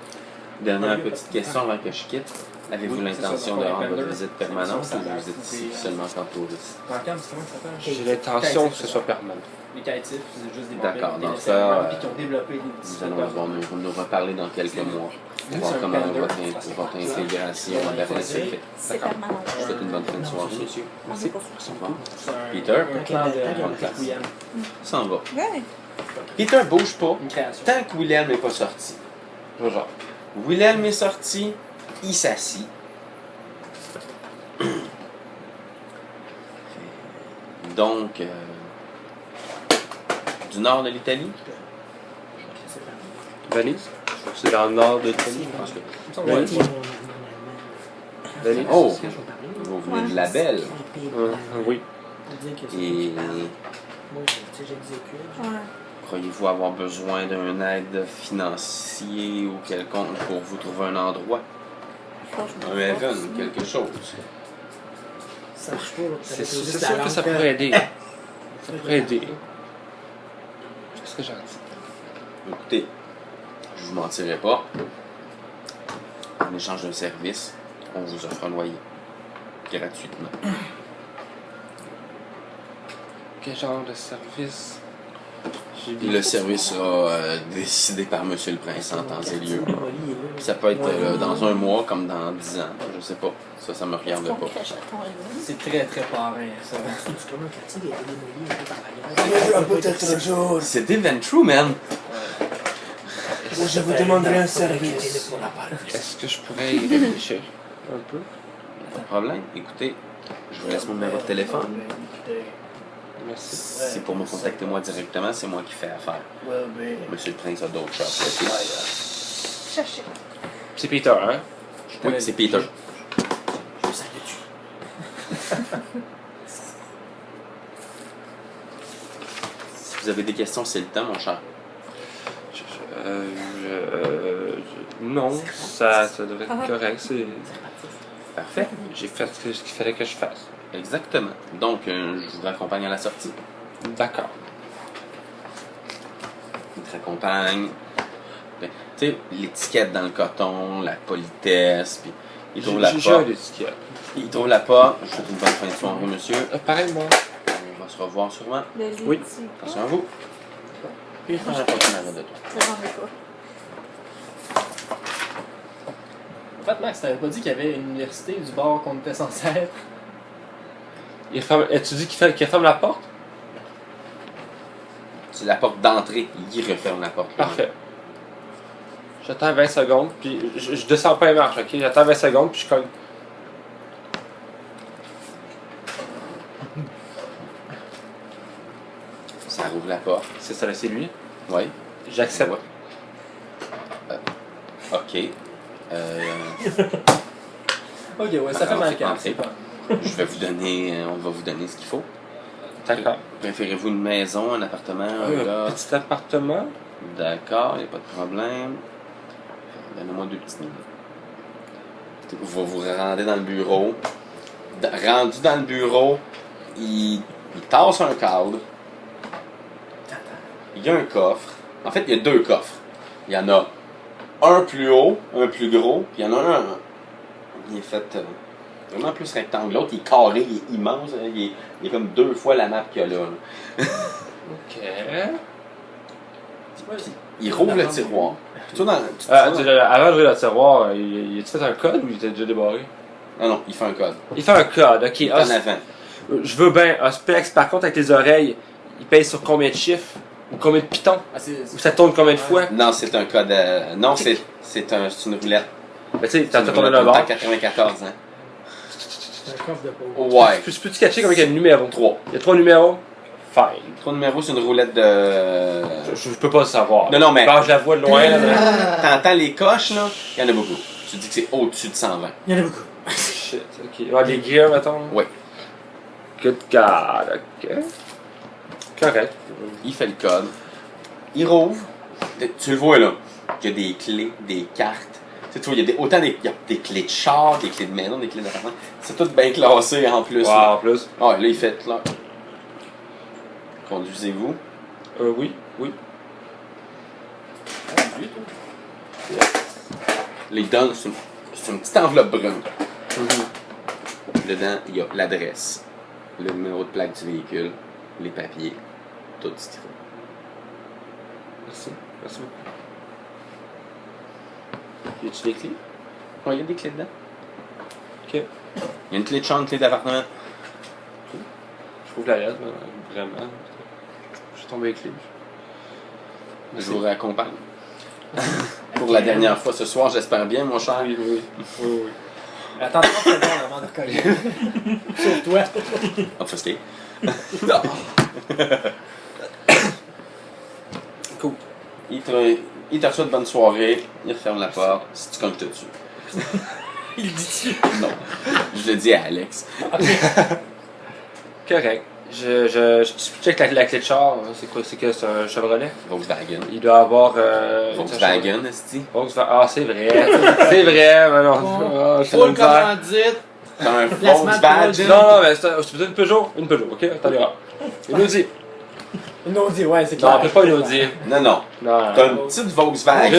Dernière petite question avant que je quitte. Avez-vous l'intention de rendre votre visite permanente ou vous êtes ici seulement en touriste? En termes, comment ça s'appelle? J'ai l'intention que ce soit permanent. Les caïtifs, c'est juste des D'accord, des dans essais ça, vraiment, puis qui ont développé des Nous allons nous reparler dans quelques mois. Pour voir comment votre intégration à Berlin se fait. C'est permanent. Je vous souhaite une bonne fin de soirée, monsieur. On Merci. est pas fou. Au revoir. C'est un- Peter, un clan de place. William. s'en va. Ouais. Peter bouge pas Une création. tant que William n'est pas sorti. Genre. William est sorti, il s'assit. Donc, du nord de l'Italie. Venise? C'est dans le nord de l'Italie, je pense que. Il me semble que Venise? ouais. Venise? Oh, vous venez de la Belle. Oui. Et Moi, j'exécute. Ouais. croyez-vous avoir besoin d'un aide financier ou quelconque pour vous trouver un endroit? Franchement. Un Haven, quelque chose. Ça marche pas, là. C'est sûr que ça pourrait aider. Ça pourrait aider. Qu'est-ce que j'en dis? Écoutez, je vous mentirai pas. En échange d'un service, on vous offre un loyer. Gratuitement. Quel genre de service? Le service sera décidé par Monsieur le Prince en temps et lieu. Ça peut être dans un mois comme dans 10 ans. Je sais pas. Ça me regarde pas. C'est très très parrain, ça. C'est comme un quartier qui a été démoli un peu par la guerre. Peut-être un jour. C'est Devin True, man! Je vous demanderai un service. Est-ce que je pourrais y réfléchir un peu? Pas de problème. Écoutez, je vous laisse mon numéro de téléphone. Merci. C'est pour me contacter moi directement, c'est moi qui fais affaire. Monsieur le Prince a d'autres choses. Ok? Cherchez. C'est Peter, hein? Oui, c'est Peter. Si vous avez des questions, c'est le temps, mon cher. Non, ça devrait être correct. Parfait. J'ai fait ce qu'il fallait que je fasse. Exactement. Donc, je vous raccompagne à la sortie. D'accord. Il te raccompagne. Ben, tu sais, l'étiquette dans le coton, la politesse, puis il trouve la J'ai un porte. étiquette. Il trouve la porte. Je vous souhaite une bonne fin de soirée, monsieur. Pareillement. On va se revoir sûrement. Le Oui. Attention à vous. Et faire la prochaine arrêt de toi. J'en ai pas. En fait, Max, t'avais pas dit qu'il y avait une université du bord qu'on était censé être? Tu dis qu'il ferme la porte? C'est la porte d'entrée. Il referme la porte. Parfait. J'attends 20 secondes, puis je descends pas les marches, ok? J'attends 20 secondes, puis je cogne. Ça rouvre la porte. C'est ça, c'est lui. Oui. J'accepte. OK. Ok, ouais, ça fait Alors, mal c'est quand entré. Je vais vous donner, on va vous donner ce qu'il faut. D'accord. Préférez-vous une maison, un appartement, un Un gars? petit appartement. D'accord, il n'y a pas de problème. Donnez-moi 2 petites minutes. Vous vous rendez dans le bureau. Rendu dans le bureau, il tasse un cadre. Il y a un coffre. En fait, il y a 2 coffres. Il y en a un plus haut, un plus gros, puis il y en a un. Il est fait vraiment plus rectangle. L'autre, il est carré, il est immense. Hein, il est comme 2 fois la map qu'il y a là. Ok. Il rouvre le tiroir. Tu vois, Avant d'ouvrir le tiroir, il a-tu fait un code ou il était déjà débarré? non, il fait un code. Il fait un code, ok. Il est en avant. Je veux bien. Specs, par contre, avec les oreilles, il paye sur combien de chiffres? Ou combien de pitons? Ah, Ou ça tourne combien de fois? Non, c'est un code. Non, c'est une roulette. Ben, tu sais, C'est t'as une tourné roulette le bord. en 94 ans. C'est un coffre de pauvre. Ouais. Peux-tu catcher combien il y a de numéros? 3. Il y a 3 numéros? Fine. 3 numéros, c'est une roulette de. Je peux pas le savoir. Non, mais. Quand je la vois de loin, là. T'entends les coches, là? Il y en a beaucoup. Tu dis que c'est au-dessus de 120. Il y en a beaucoup. Shit, ok. Ouais, les gears, mettons. Oui. Good God, ok. Correct. Il fait le code. Il rouvre. Tu le vois, là. Il y a des clés, des cartes. Tu vois, il y a il y a des clés de char, des clés de maison, des clés d'appartement. C'est tout bien classé en plus. Wow, Là. en plus. Ah, là, il fait là. Conduisez-vous. Oui, oui. Les donne, c'est une petite enveloppe brune. Dedans, il y a l'adresse, le numéro de plaque du véhicule, les papiers, tout ce qu'il faut. Merci. Merci beaucoup. Y a-tu des clés? Ouais, il y a des clés dedans. Ok. Il y a une clé de chambre, une clé d'appartement. Je trouve la lettre, vraiment. Je suis tombé avec clés. Je vous raccompagne. Pour la dernière fois ce soir, j'espère bien, mon cher. Oui, oui. Oui, oui. Attends 30 secondes avant de recoller. Sauf toi. Offusqué. Cool. Il te souhaite bonne soirée, il referme la porte, si tu cognes tout dessus. Il dit-tu? Non, je le dis à Alex. Correct. Je check la clé de char. C'est quoi? C'est que c'est un Chevrolet? Volkswagen. Il doit avoir. Volkswagen, est-ce Volkswagen. Ah, c'est vrai. C'est vrai, mais non. Ah, je te le dis. commandite. T'as un Placement de Volkswagen? Non, mais c'est peut-être une Peugeot. Une Peugeot, ok? Attendez. Une Audi. Une Audi, ouais, c'est Non, clair. peut-être pas une Audi. Non, non. Non. T'as une petite J'ai une Volkswagen.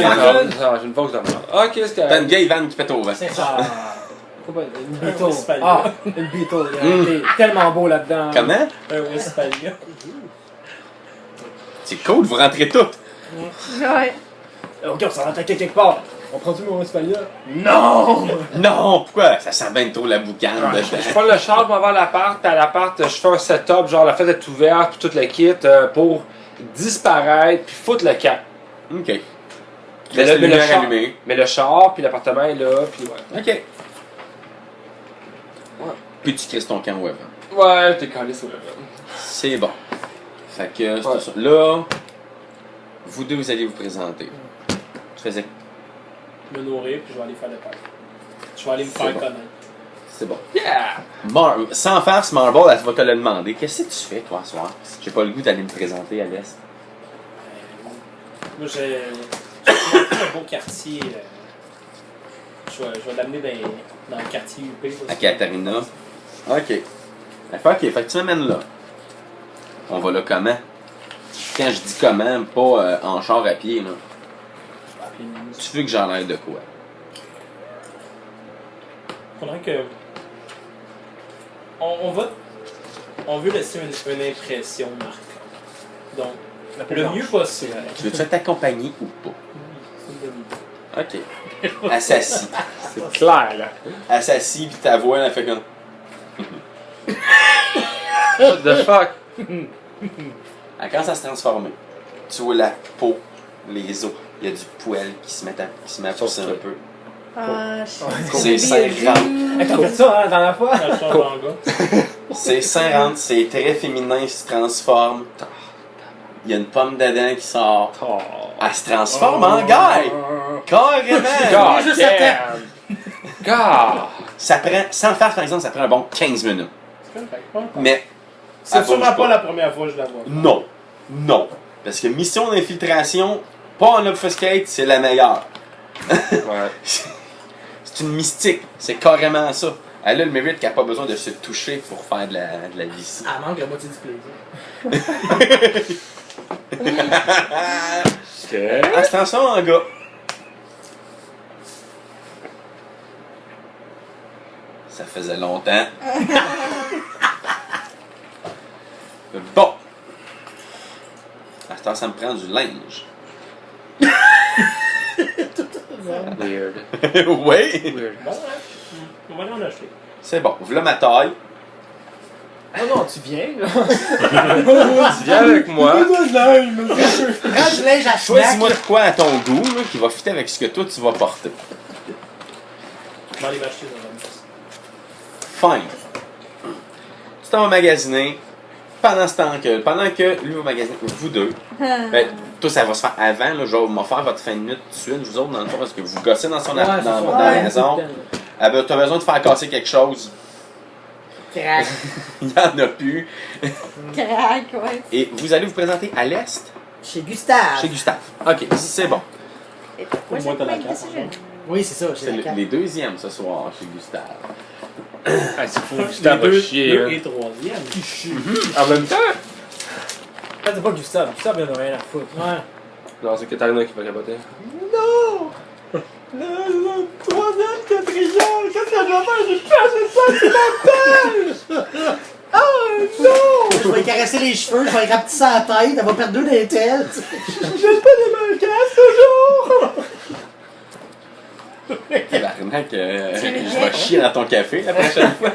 j'ai une Volkswagen. Ok, c'est T'as une correct. vieille vanne qui pète au vent. C'est ça. Faut pas- Une Un Beetle. Westphalia. Ah, une Beetle. Il est tellement beau là-dedans. Comment? Un Westphalia. C'est cool, vous rentrez toutes. Ouais. Ok, on s'en va attaquer quelque part. On prend-tu mon Westphalia? Non! Non, pourquoi? Ça sent bien trop la boucane Je dedans. prends le char, je m'en vais à l'appart, puis à l'appart, je fais un setup, genre la fenêtre est ouverte, puis tout le kit, pour disparaître, puis foutre le camp. Ok. Mais Laisse la le lumière char, allumée. mais le char, puis l'appartement est là, puis ouais. Ok. Puis tu crisses ton camp web. Ouais, t'es collé sur le C'est bon. Fait que, c'est Ouais. ça. Là, vous deux, vous allez vous présenter. Tu faisais. Me nourrir, puis je vais aller faire le pain. Je vais aller me C'est faire bon. connaître. C'est bon. Yeah! Sans faire ce Marble, elle va te le demander. Qu'est-ce que tu fais, toi, ce soir? J'ai pas le goût d'aller me présenter à l'Est. Moi, j'ai un beau quartier. Je vais l'amener dans le quartier UP. À Katarina. Ok. Fait que tu m'amènes là. On va là comment? Quand je dis comment, pas en char à pied, là. Je vais appeler Mimi. Tu veux que j'en aille de quoi? Faudrait que. On va. On veut laisser une impression marquante. Donc, La peau le blanche. mieux possible. Tu veux-tu être accompagné ou pas? C'est une bonne idée. Ok. Elle s'assit. C'est clair, là. Elle s'assit, puis ta voix, elle fait comme. What the fuck? Elle commence à se transformer. Tu vois la peau, les os. Il y a du poil qui se met à pousser un peu. Ah, Ses seins rentrent. Hey, t'as fait ça, hein, la dernière fois? Ça change manga. Ses seins rentrent, ses traits féminins se transforment. Il y a une pomme d'Adam qui sort. Oh. Elle se transforme en guy! Carrément! God juste damn! God! Ça prend, sans le faire par exemple, ça prend un bon 15 minutes. C'est correct, pas encore. Mais, C'est elle sûrement bouge pas la première fois que je la vois. Non. Non. Parce que mission d'infiltration, pas en obfuscate, c'est la meilleure. Ouais. C'est une mystique. C'est carrément ça. Elle a le mérite qu'elle n'a pas besoin de se toucher pour faire de la vie. Elle manque la moitié du plaisir. Ok. Elle se transforme en gars. Ça faisait longtemps. Bon. À ce temps, ça me prend du linge. Weird. Oui. Weird. Bon, ouais. On va aller en acheter. C'est bon. Voilà ma taille. Non, non, tu viens, là. Tu viens avec moi. Prends du linge à Choisis-moi snack. de quoi à ton goût là, qui va fitter avec ce que toi tu vas porter. Je vais aller m'acheter dans la maison. Fine. Tu t'en vas magasiner. Pendant que lui va magasiner, vous deux. Ben, toi, ça va se faire avant. Là, je vais m'en faire votre fin de nuit tout de suite. Vous autres, dans le fond, parce que vous gossez dans, Ouais, c'est dans ça. la Ouais. maison. Ah ben, t'as besoin de faire casser quelque chose. Crac. Il n'y en a plus. Crac, ouais. Et vous allez vous présenter à l'Est, Chez Gustave. chez Gustave. Ok, c'est bon. Et pourquoi Moi, j'ai t'as la pas été carte, si en jeune? Oui, c'est ça, C'est chez la carte. les deuxièmes ce soir chez Gustave. Ah, c'est fou. Les Gustave va chier. deux hein. et troisième. En même temps? Ah, c'est pas Gustave. Gustave, il en a rien à foutre. Ouais. Non, c'est Katarina qui va capoter. Non! Le troisième, quatrième, qu'est-ce que je vais faire? J'ai plus assez de sentimental! Oh non! Je vais lui caresser les cheveux, je vais lui rapetisser la tête, elle va perdre 2 dentelles. J'ai pas de manquasse toujours! Tabarnak, je vais chier dans ton café la prochaine fois.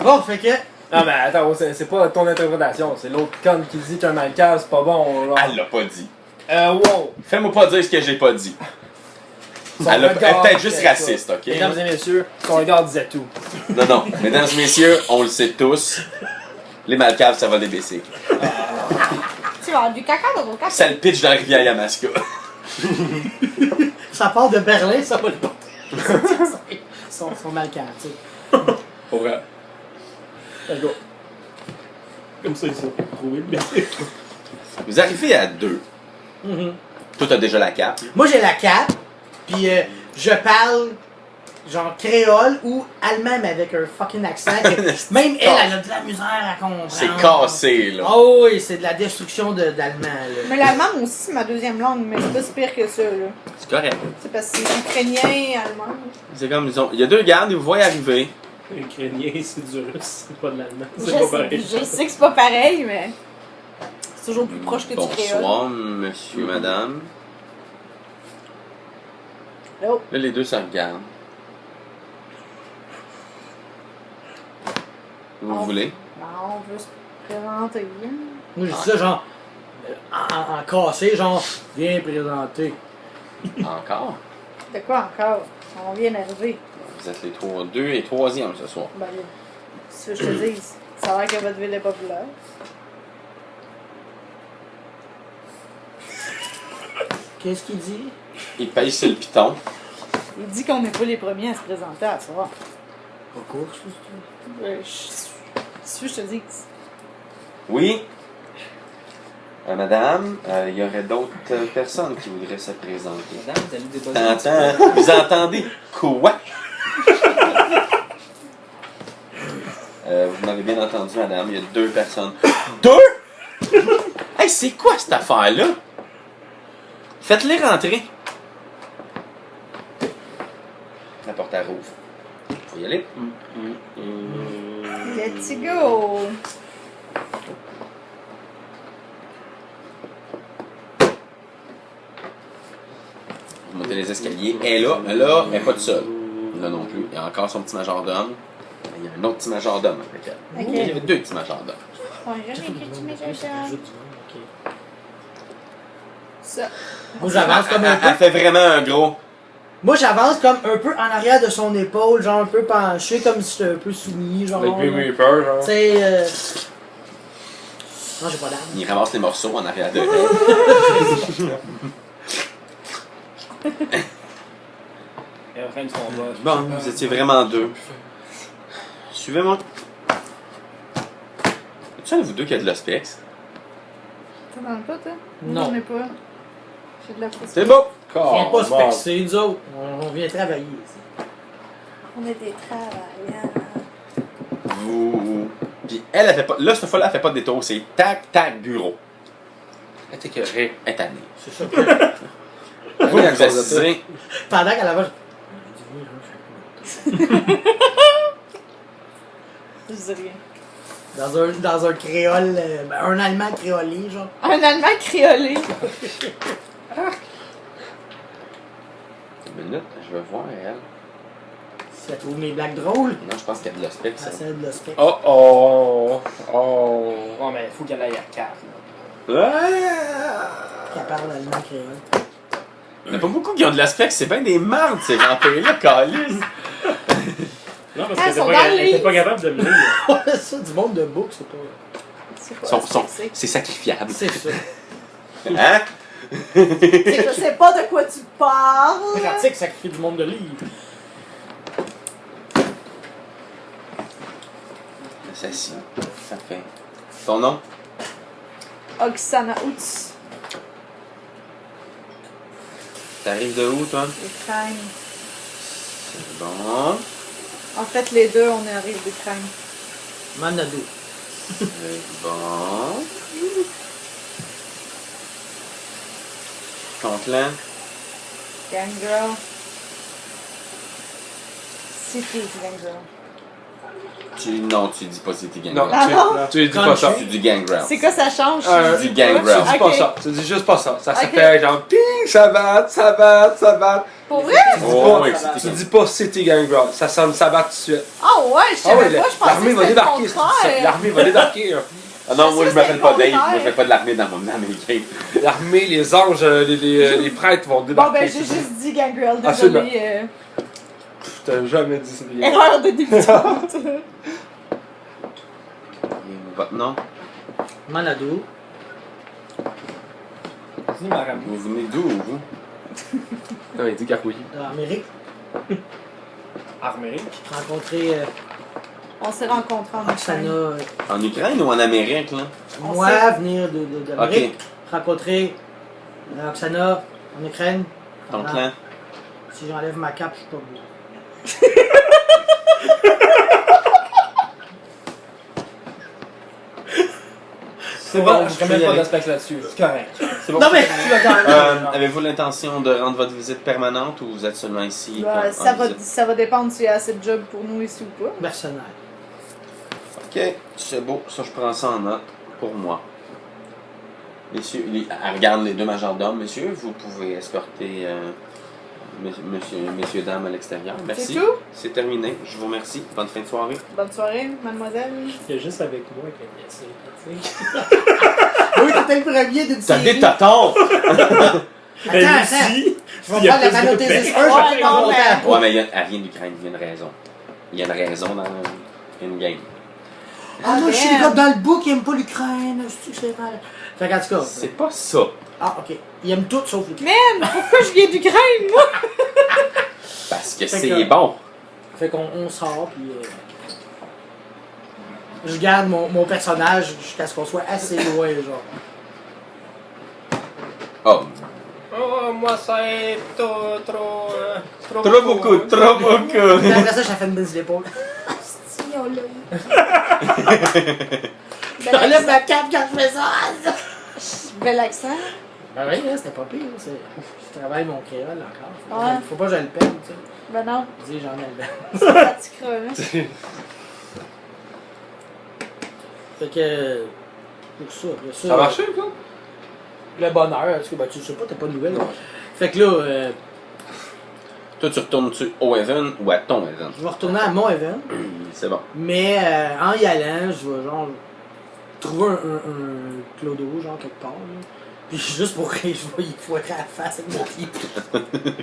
Bon, fait que. Non, mais attends, c'est pas ton interprétation, c'est l'autre conne qui dit qu'un manquasse, c'est pas bon. Genre. Elle l'a pas dit. Wow! Fais-moi pas dire ce que j'ai pas dit. Son Elle est regard peut-être juste disait raciste, ça. ok? Mesdames et messieurs, son regard disait tout. Non, non. Mesdames et messieurs, on le sait tous. Les malcaves, ça va débaisser. Tu vas avoir du caca dans ton café. Ça le pitch dans la rivière Yamaska. Ça part de Berlin, ça va le porter. Son malcan, tu sais. Pour vrai. Let's go. Comme ça, ils sont trouvé le bébé. Vous arrivez à deux. Toi, t'as déjà la cape. Moi, j'ai la cape, puis je parle genre créole ou allemand mais avec un fucking accent. que même elle a de la misère à comprendre. C'est cassé, là. Oh oui, c'est de la destruction d'allemand, là. Mais l'allemand, moi aussi, c'est ma deuxième langue, mais c'est pas si pire que ça, là. C'est correct. C'est parce que c'est ukrainien, allemand. C'est comme, ils ont... Il y a deux gardes, ils vous voient arriver. Ukrainien, c'est du russe, c'est pas de l'allemand. Je C'est pas pareil. sais que c'est pas pareil, mais c'est toujours plus proche que du créole. Bonsoir, monsieur, madame. Oh. Là, les deux se regardent. Vous Oh. voulez? Non, on veut se présenter. hein. Moi, je dis ça genre en cassé, genre viens présenter. Encore? De quoi encore? On vient d'arriver. Vous êtes les deux et troisième ce soir. Ben là, si je te dis, ça a l'air que votre ville est populaire. Qu'est-ce qu'il dit? Il paye sur le piton. Il dit qu'on n'est pas les premiers à se présenter à soir. Pas course. Si je te dis. Oui? Madame, il y aurait d'autres personnes qui voudraient se présenter. Madame, vous allez déposer. T'entends? Vous entendez quoi? Vous m'avez bien entendu, madame, il y a deux personnes. Deux? Hey, c'est quoi cette affaire-là? Faites-les rentrer. La porte elle rouvre. Faut y aller. Let's go! Monter les escaliers. Elle est là, là, elle n'est pas toute seule. Là non plus. Il y a encore son petit majordome. Il y a un autre petit majordome avec elle. Ok. Il y avait deux petits majordomes. Ouais, j'ai un petit méchant. Ça. Moi, j'avance comme un Elle peu. fait vraiment un gros. Moi, j'avance comme un peu en arrière de son épaule, genre un peu penché, comme si j'étais un peu soumis, genre. Avec Grim là. Reaper, genre. Tu sais. Non, j'ai pas d'arme. Il ramasse les morceaux en arrière de elle. Et à la fin du combat. Bon, vous étiez vraiment deux. Suivez-moi. Est-ce un de vous deux qui a de l'ospex? T'en as pas, toi? Non. J'en ai pas. J'ai de la frustration. C'est beau! On vient pas Oh, spexer, nous autres. On vient travailler ici. On est des travailleurs. Vous. Puis elle fait pas. Là, cette fois-là, elle fait pas de détour. C'est tac, tac, bureau. Elle était écœurée. Elle est tannée. C'est ça. Vous, vous assisez. Pendant qu'elle avance. Je dis rien. Dans un créole. Un allemand créolé, genre. Un Allemand créolé. Une minute, je veux voir elle. Si elle trouve mes blagues drôles, Non, je pense qu'il y a de l'ospex. ça c'est de le spectre. Oh oh! Oh! Ouais, mais faut qu'elle aille à 4. Qu'elle parle allemand créole. Il n'y en a pas beaucoup qui ont de l'aspect, c'est bien des mardes, ces vampires-là, calice. Non, parce Ah, qu'elle ils sont était dans pas, le elle était livre. pas capable de me lire. Ça, du monde de book, c'est pas. C'est C'est sacrifiable. C'est ça. Hein? Je sais pas de quoi tu parles. Pratique sacrifier du monde de livre. Assassin. Ça fait. Ton nom? Oksana Outs. T'arrives de où, toi? Ukraine. C'est bon. En fait, les deux, on arrive d'Ukraine. Manado. C'est bon. Ton clan? Gang Girl. City Gang Girl. Non, tu dis pas c'était gang Non, Girl. tu dis pas ça. Tu dis gang Girl. C'est quoi ça change? Du gang Tu Girl. dis pas Ok. ça. Tu dis juste pas ça. Ça Ok. s'appelle genre ping, ça bat, ça bat, ça bat. Pour vrai? Oh, oui, Tu c'était dis pas City Gang Girl. Ça sonne ça bat tout de suite. Oh ouais, je Ah ouais, savais pas, je pensais l'armée que va c'était le débarquer. c'est ça. contraire. L'armée va débarquer. Là. Ah non, moi je m'appelle pas Dave. contraire. Moi je fais pas de l'armée dans mes games. L'armée, les anges, les prêtres vont Bon débarquer. ben j'ai juste dit Gang Girl, Absolument. désolé. T'as jamais dit City Gang Girl. Erreur de débutante. Votre nom? Manado. Dis, Maram. Vous venez d'où, vous? Non, il dit Gargouille. Amérique. Armérique. Rencontré On s'est rencontrés en Oksana. Ukraine. En Ukraine ou en Amérique, là? On Moi, sait. venir d'Amérique. Rencontré Oksana en Ukraine. Ton Ah. clan? Si j'enlève ma cape, je suis pas beau. C'est bon, je remets pas d'aspect là-dessus. C'est correct. C'est bon? Non mais tu vas quand même. Avez-vous l'intention de rendre votre visite permanente ou vous êtes seulement ici? Bah, en visite? ça va dépendre s'il y a assez de job pour nous ici ou pas. Mercenaire. Ok, c'est beau. Ça, je prends ça en note pour moi. Messieurs, regarde les deux majordomes. Messieurs, vous pouvez escorter messieurs, dames à l'extérieur. Merci. C'est tout? C'est terminé. Je vous remercie. Bonne fin de soirée. Bonne soirée, mademoiselle. C'est juste avec moi qu'elle est pratique. Oui, t'étais le premier d'une T'as série. des tatons! Attends. Je vais Il y a faire la plus de panothésis 1, paix. je vais Ouais, faire non, monter mais- à toi. Ouais, mais elle vient d'Ukraine. Il y a une raison. Il y a une raison dans une game. Ah, moi, je suis le gars dans le book qui aime pas l'Ukraine. C'est mal. Fait qu'en tout cas. C'est pas ça. Ah, ok. Il aime tout sauf l'Ukraine. Man, pourquoi je viens d'Ukraine, moi? Parce que Fait c'est que- bon. Fait qu'on sort, puis. Je garde mon personnage jusqu'à ce qu'on soit assez loin, genre. Oh. Oh, moi, ça est trop. Trop beaucoup, trop beaucoup. Puis après ça, j'ai fait une bise d'épaule. Si, on l'a eu. J'enlève ma cape quand je fais ça. Bel accent. Ben oui, là, c'était pas pire. Je travaille mon créole encore. Ouais. Faut pas que je le perde, tu sais. Ben non, Je dis, j'en ai le c'est pratiquera, hein. Fait que. Pour ça, après ça. Ça a marché, quoi? Le bonheur, parce que ben, tu sais pas, t'as pas de nouvelles. Fait que là, Toi, tu retournes-tu au Even ou à ton Even? je vais retourner à mon event. C'est bon. Mais en y allant, je vais genre trouver un clodo, genre quelque part. Là. Puis juste pour rire, je vais y foirer à la face avec mon pied.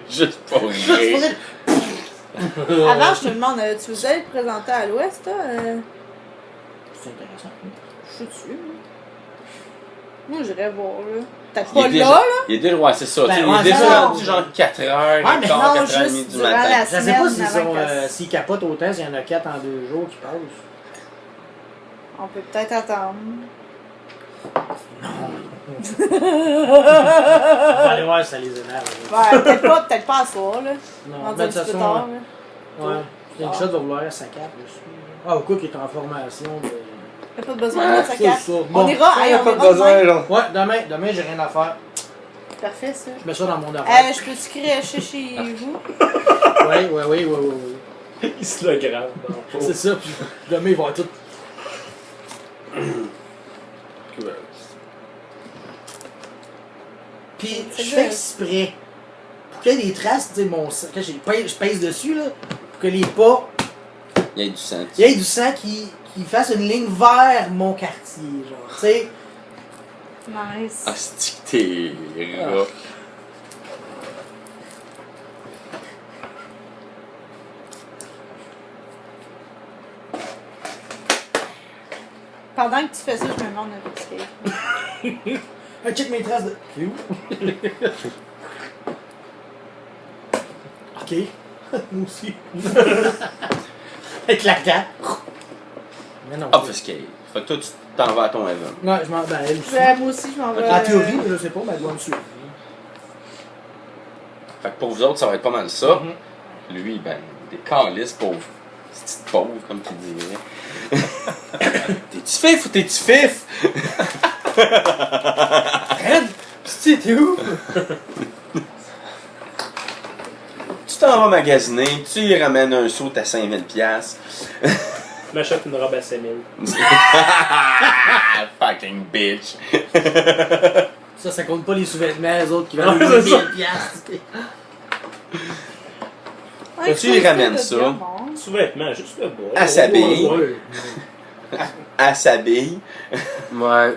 Juste pour Juste pour rire. rire. Avant, je te demande, tu vous allez te présenter à l'ouest, là? C'est intéressant. Je suis dessus. Moi, j'irais voir, là. Peut-être Il pas est déjà, là, là. il est déjà, ouais, c'est ça. Ben, tu sais, ouais, il est ça, déjà non. rendu genre 4h, Ouais, mais 15h, non, 4h30 juste du durant matin. la Je sais pas semaine s'ils avant s'ils capotent autant, s'il y en a 4 en 2 jours qui passent. On peut peut-être attendre. On va aller voir si ça les énerve. Ouais, peut-être pas à soir, là. Non, On va mais dire de toute un petit peu façon, tard, là. ouais. Slingshot va vouloir sa carte dessus. Ah, au coup, qui est en formation de. Y'a pas besoin de sa c'est carte. ça. On Bon. ira, Il hey, n'y a on pas ira besoin, demain. genre. Ouais, demain j'ai rien à faire. Parfait, ça. Je mets ça dans mon horaire. Je peux-tu crècher chez vous? Oui. Il se le grave. C'est ça, puis demain ils vont tout. Puis C'est je good. fais exprès. Pour qu'il y ait des traces, tu sais, mon sang. Quand je pèse dessus, là, pour que les pas. Il y a du sang. Il y ait du sang qui fasse une ligne vers mon quartier, genre. Tu sais. Nice. Ah, c'est que t'es rat. Pendant que tu fais ça, je me demande un petit Ah, check mes traces de. C'est où? Ok. Moi aussi. Avec la carte. Mais non. Obfuscate. Fait que toi, tu t'en vas à ton Even. Ouais, je m'en. Ben, elle aussi. Moi aussi, je m'en vais. En théorie, je sais pas, mais elle doit me suivre. Fait que pour vous autres, ça va être pas mal ça. Lui, ben, des calices pauvres. Petite pauvre, comme tu dirais. T'es-tu fif ou t'es-tu fif? Fred! Pis t'es où? Tu t'en vas magasiner, tu y ramènes un saut à 5000$. Je m'achète une robe à 5000. Fucking bitch. Ça compte pas les sous-vêtements, les autres qui valent Ouais, c'est 1000$. Ouais, Tu lui je ramènes trouve ça. que c'est bon. Sous-vêtements, juste le bas. À s'habiller. Ouais. Elle s'habille. Ouais.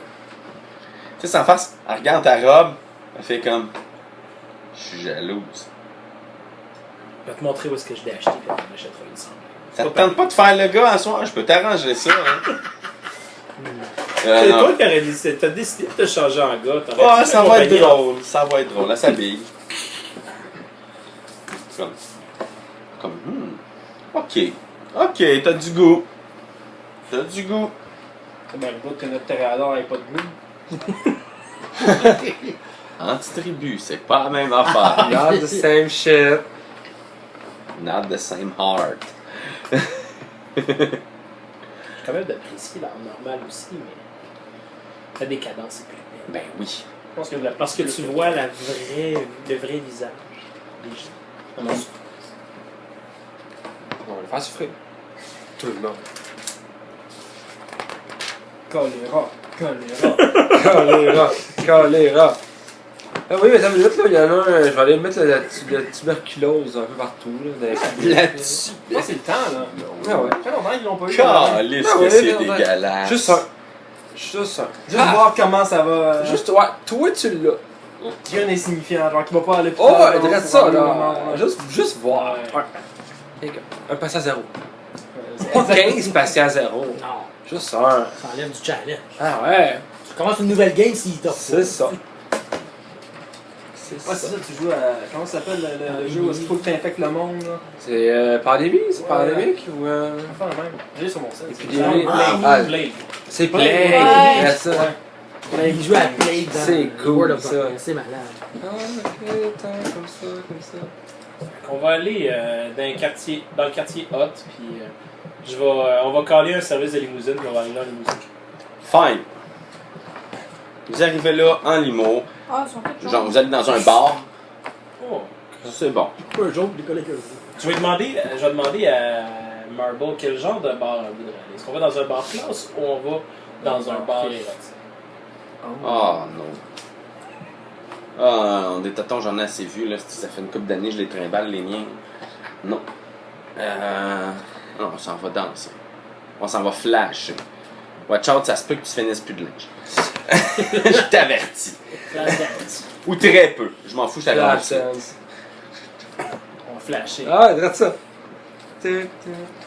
Tu sais, sans face, elle regarde ta robe, elle fait comme. Je suis jalouse. Je vais te montrer où est-ce que je l'ai acheté, puis on achètera ensemble. Ça te tente pas de faire le gars en soir? Je peux t'arranger ça, hein. C'est Non. toi qui aurais décidé. T'as décidé de te changer en gars. t'aurais Ouais, pu ça va être m'accompagner. drôle. Ça va être drôle. Elle s'habille. Comme. Ok. Ok, t'as du goût. T'as du goût. C'est bien le bout que notre toréador n'ait pas de goût. Anti-tribu, c'est pas la même affaire. Not the same shit. Not the same heart. Je suis quand même d'apprécier l'art normal aussi, mais. La décadence, c'est plus belle. Ben oui. Je pense que parce que tu vois le vrai visage des gens. Comment ça? On va le faire souffrir. Tout le monde. Choléra. Choléra. Ah oui, mais ça me dit, là, il y en a un, je vais aller mettre la tuberculose un peu partout. Là, Là-dessus. Là, c'est le temps, là. Ah ouais. Ça fait longtemps qu'ils l'ont pas eu. Calisse Ah que ouais, c'est ouais. dégueulasse. Juste un. Juste un. Juste voir comment ça va. Juste, ouais, toi tu l'as. Rien d'insignifiant, genre qui va pas aller plus Oh, ouais, dirais ça, là. Juste voir. Ouais. Ouais. Un patient zéro. Pas 15 patients zéro. Non, Juste un. ça enlève du challenge. Ah ouais. Tu commences une nouvelle game s'il t'offre. C'est ça. C'est Ouais, c'est ça. ça, tu joues à. Comment ça s'appelle le jeu où il faut que tu infectes le monde, là? C'est pandémie, c'est Ouais. pandémique ou. Enfin, le même. J'ai sur mon set. Épidémie. Plague. Plague. C'est Plague. Plague. Ouais. C'est ça. Il joue à Plague dans C'est cool, World of ça. Darkness, c'est malade. Ah, ok, attends, comme ça. On va aller dans le quartier hot, puis on va caler un service de limousine, puis on va aller en limousine. Fine. Vous arrivez là en limo. Ah, ils sont tous Genre, jaunes. vous allez dans un bar. Oh. C'est bon. Pas un joke, les collègues. Je vais demander à Marble quel genre de bar on voudrait aller. Est-ce qu'on va dans un bar classe ou on va dans un bar Ok. érotique. Oh non. Ah, des tatons, j'en ai assez vu, là. Ça fait une couple d'années, je les trimballe, les miens. Non. Non, on s'en va danser. On s'en va flasher. Watch out, ça se peut que tu finisses plus de linge. Je t'avertis. Flash dance. Ou très peu. Je m'en fous, je Flash t'avertis. dance. On va flasher. Ah, regarde ça.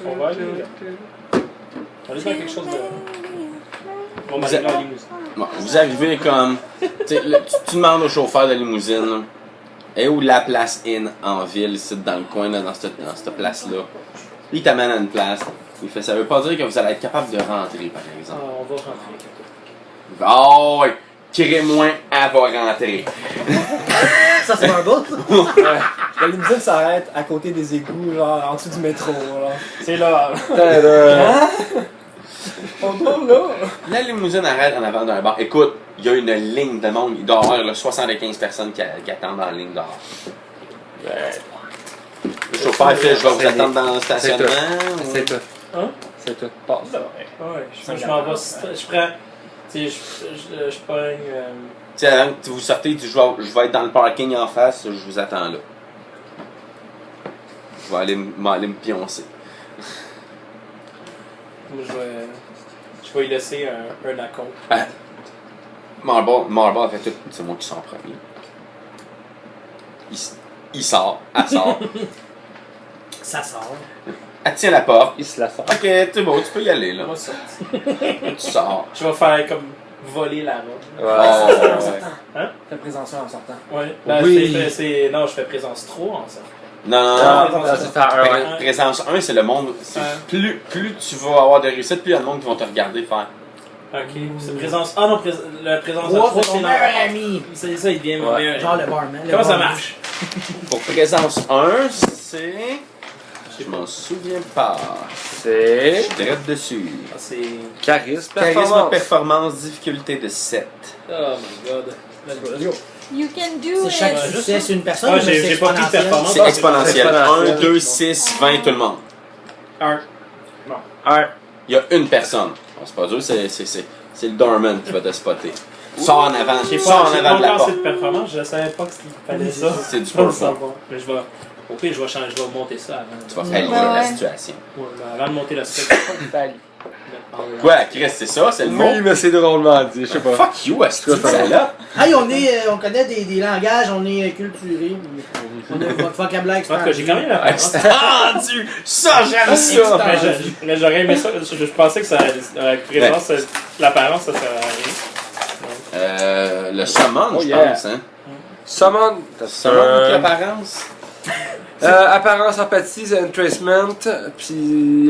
On va aller là. On est dans quelque chose de. On va Vous aller êtes- dans la limousine. Bon, vous arrivez comme. Tu demandes au chauffeur de limousine, là, et où la place in en ville, ici dans le coin, là, dans cette place-là. Il t'amène à une place. Il fait, ça veut pas dire que vous allez être capable de rentrer, par Ah, exemple. on va rentrer. Oh, ouais. Crée-moi, elle va rentrer. Ça, c'est un bout. La limousine s'arrête à côté des égouts, genre en dessous du métro. Genre. C'est là. Hein? On va là. La limousine arrête en avant d'un bar. Écoute, il y a une ligne de monde. Il doit y avoir là, 75 personnes qui attendent dans la ligne dehors. Le chauffeur fait, je vais vous attendre dans le stationnement. C'est tout. Hein? C'est tout. Passe. Ouais, je m'en vais. Je prends. Tu sais, je pogne. Tu sais, avant que vous sortez, tu dis, je vais être dans le parking en face, je vous attends là. Je vais aller me pioncer. Moi, je vais y laisser un acompte. Ah, Marble a fait tout. C'est moi qui sors en premier. Il sort, elle sort. Ça sort. Elle tient la porte. Il se la sort. Ok, c'est bon, tu peux y aller là. Moi, ça. Tu sors. Je vais faire comme voler la robe. Oh, Ouais. ouais. Fais présence en sortant. Ouais. Ben, Oui. non, je fais présence 3 en ça. Non, Ah, non, non. là, c'est faire un, ouais. Présence 1, c'est le monde. Plus tu vas avoir de réussite, plus il y a de monde qui vont te regarder faire. Ok. C'est présence. Ah non, la présence 3, 3, c'est c'est ton dans. meilleur ami. C'est ça, il devient mon Ouais. meilleur. Genre le barman. Comment ça marche? Pour présence 1, c'est. Je m'en souviens pas. C'est. Je suis direct dessus. Ah, c'est. Charisme, Charisme, performance. performance, difficulté de 7. Oh my god. Let's go, let's go. You can do C'est chaque it. Ouais, succès, juste- c'est une personne. Ouais, ou c'est j'ai pas pris de exponentiel? performance. C'est exponentiel. exponentiel. 1, 2, 6, 20, tout le monde. 1. Un. Il y a une personne. Bon, c'est pas dur, c'est le Dorman qui va te spotter. Sors en avant, J'ai sors en pas avant de la encore porte. cette performance, je savais pas qu'il fallait ça. C'est du Je purple. sais pas. Mais je vais. Au pire, je vais changer, je vais monter ça avant. Tu vas Ouais. pallier la situation. Ouais, mais avant de monter la spec. Quoi, Chris, c'est ça? C'est le mot? Oui, mais c'est drôlement dit, je sais pas. Fuck you, est-ce que c'est là? Hey, on connaît des langages, on est culturés. On a votre vocabulaire En tout cas, j'ai quand même la Extendu! Ça, j'aime ça! Mais j'aurais aimé ça. Je pensais que ça. Avec présence, l'apparence, ça serait rien. Le summon, Oh, je yeah. pense, hein? Summon. Summon, l'apparence? Apparence, empathie, c'est entracement, puis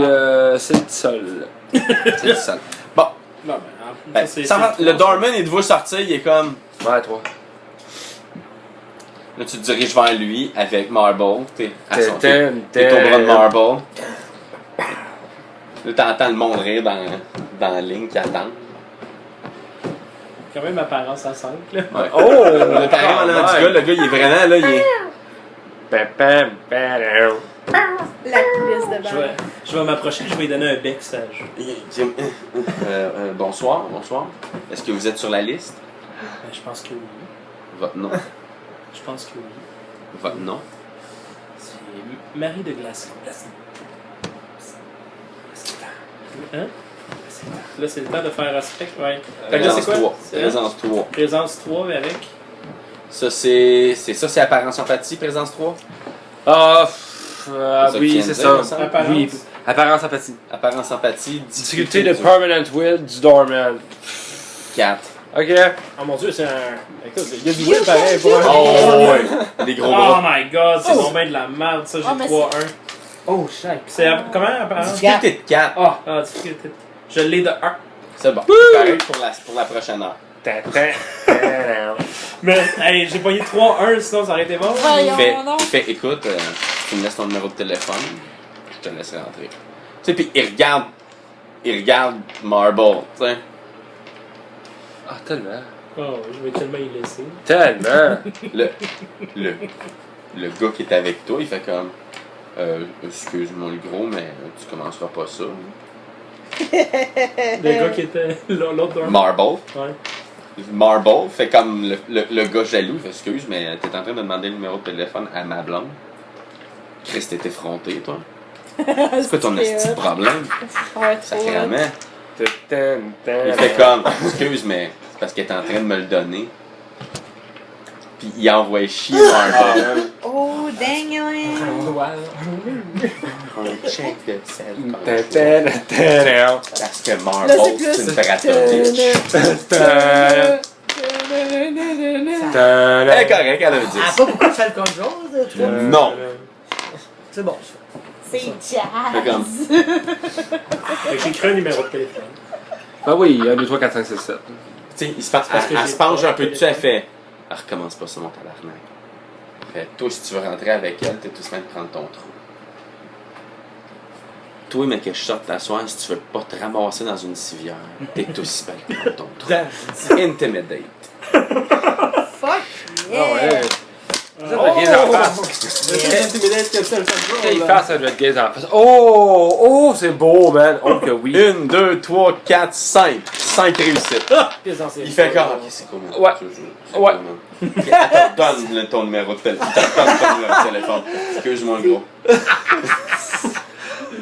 c'est le sol. C'est le seul. Bon, Non, ben, le Dorman, il te voit sortir, il est comme... Ouais, toi. Là, tu te diriges vers lui avec Marble. T'es à son T'es t'es au bras de Marble. Là, t'entends le monde rire dans la ligne qui attend. Quand même apparence à 5. Là. Ouais. Oh! Le t'arrives en avant du gars, le gars, il est vraiment là, il est... La coulisse de bain. Je vais m'approcher, je vais lui donner un bec sage. Bonsoir, bonsoir. Est-ce que vous êtes sur la liste? Je pense que oui. Votre nom. Je pense que oui. Votre nom. C'est Marie de Glaçon. Hein? Là, c'est le temps de faire aspect, ouais. Fait que là, c'est Présence quoi? 3. C'est Présence 3. Présence 3 avec. Ça, c'est apparence empathie, présence 3. Ah, C'est ça que tu oui, viens de c'est dire, ça. ça? Apparence. Oui, apparence, empathie. Apparence empathie, Difficulté de permanent will du doorman. 4. Ok. Oh mon dieu, c'est un. Écoute, il y a du will pareil pour un. Oh, ouais. Des gros Oh bras. my god, c'est vraiment de la merde, ça, j'ai Oh, mais 3-1. Oh, shit. C'est comment apparence? Difficulté de 4. Ah, difficulté. Je l'ai de 1. C'est bon. Pareil pour la prochaine heure. Mais, hey, j'ai pogné 3-1, sinon ça aurait été bon. Voyons donc. Écoute, tu me laisses ton numéro de téléphone, je te laisse rentrer. Tu sais, puis il regarde Marble, tu sais. Ah, tellement. Oh, je vais tellement y laisser. Tellement. Le gars qui est avec toi, il fait comme, excuse-moi le gros, mais tu commenceras pas ça. Le gars qui était l'autre d'un. Marble. Ouais. Marble fait comme le gars jaloux. Il fait, excuse, mais t'es en train de demander le numéro de téléphone à ma blonde. Chris, t'es effronté, toi. C'est quoi ton esti de problème? Ouais, trop. Sacrément. Il fait comme, excuse, mais c'est parce qu'elle est en train de me le donner. Puis il envoie chier Marble. Oh, dang it. On check de self parce que Là, Marble, c'est plus- c'est une Beratovic. Elle est correcte, elle a un 10. Ah, pas beaucoup de self-control, toi? Non. C'est bon, ça. C'est Fait jazz. comme, Fait que j'écris un numéro de téléphone. Ah oui, 1, 2, 3, 4, 5, 6, 7. tu sais, il se passe, parce que elle j'ai se penche pas- un peu dessus, elle fait, elle recommence pas ça, mon tabarnak. Fait, toi, si tu veux rentrer avec elle, t'es tout semaine de prendre ton trou. Toi, mais que je sorte t'asseoir, si tu veux pas te ramasser dans une civière, t'es aussi bien de prendre ton trou. Intimidate. Fuck Ah yeah. ouais. Ça doit être gaze en face. Intimidate que ça, Quand il fait, ça doit être gaze en face. Oh, c'est beau, man. Oh que oui. 1, 2, 3, 4, 5. 5 réussites. Il fait comme, ok, c'est cool. man. Ouais. C'est Ouais. cool, man. Ok, attends, donne ton numéro de téléphone. Donne ton numéro de téléphone. Excuse-moi, gros.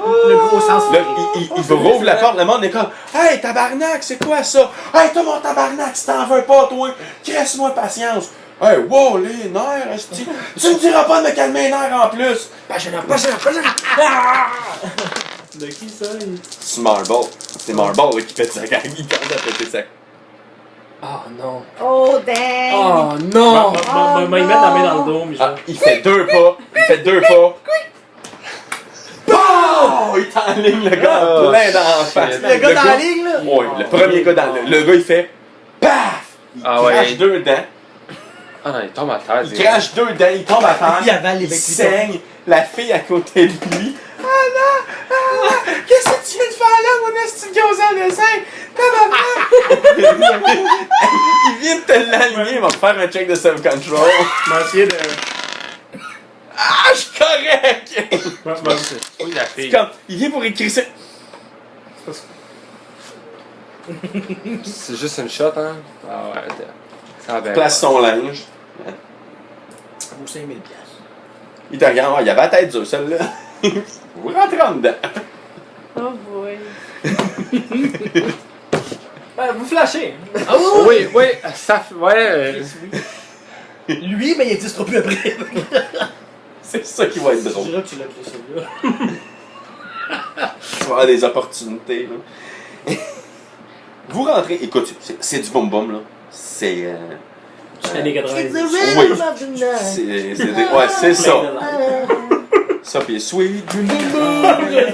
Le gros sens. Là, il rouvre la porte, le monde est comme, hey, tabarnak, c'est quoi ça? Hey, toi, mon tabarnak, si t'en veux pas, toi, cresse-moi patience. Hey, wow, les nerfs, esti. Tu me diras pas de me calmer les nerfs en plus. De qui ça? C'est Marble. C'est Marble là, qui pète sa gang. Il commence à péter sa. Oh non. Oh, dang. Oh non. Il met la main dans le dos, mais Ah, genre. il fait 2 pas. Il fait 2 pas. Oh, il t'enligne le gars Oh, plein d'en face. shit. Le gars dans la ligne, là. Ouais, le premier gars dans le gars, il fait paf. Il Ah ouais. crache 2 dents. Ah non, il tombe à terre. Il crache 2 dents. Il tombe à terre. Il avale les Il becs saigne. La fille à côté de lui. Ah non! Ah, qu'est-ce que tu viens de faire là, mon esti de gyoza de sein? Tabarnak! Il vient de te l'aligner, il va me faire un check de self-control. Je m'en souviens de. Ah, je suis correct! Oui, la fille. C'est comme, il vient pour écrire ça. C'est juste une shot, hein? Ah ouais, ça va bien. Place son linge. Pour 5000$. Il te regarde, oh, il avait la tête dure, celle-là. Vous rentrez en dedans. Oh boy. Vous flashez! Ah Oui, ça fait. Ouais. Lui, mais il n'existera plus après. C'est ça qui va être Je drôle. dirais que tu l'as pris celui-là. Tu vas avoir des opportunités, là. Vous rentrez, écoute, c'est du boum-boum, là. C'est. Années 90. Oui. Ouais, c'est ça. Ça, pis sweet. Ah, mais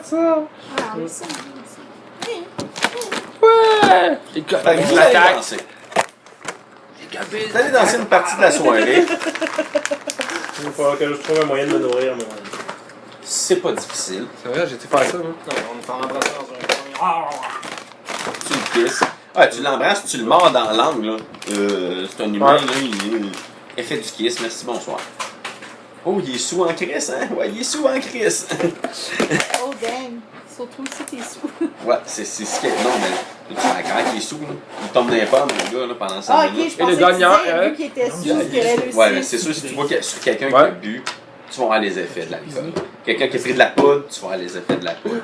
ça. Ouais. Fait que vous allez L'attaque. danser. Vous allez danser une partie de la soirée. Il va falloir que je trouve un moyen de me nourrir, mais. C'est pas difficile. C'est vrai, j'ai été faire ça, moi. On est en embrassant dans un coin. Tu le kisses. Ah, tu l'embrasses, tu le mords dans l'angle, là. C'est un humain, Ouais. là. Il fait du kiss. Merci, bonsoir. Oh, il est sous en crise, hein? Ouais, il est sous en crise. Oh, dang. Surtout si t'es sous. Ouais, c'est ce qui est. Non, mais là, tu la craque, il est sous, là. Il tombe dans les pommes, le gars, là, pendant 5 Ah, ok, minutes. je pensais le que tu gagnant, disais, vu qu'il était sous, qu'il allait aussi. Ouais, mais c'est sûr, si tu vois sur quelqu'un qui a Ouais. bu, tu vas avoir les effets de l'alcool. Quelqu'un qui a pris de la poudre, tu vas avoir les effets de la poudre.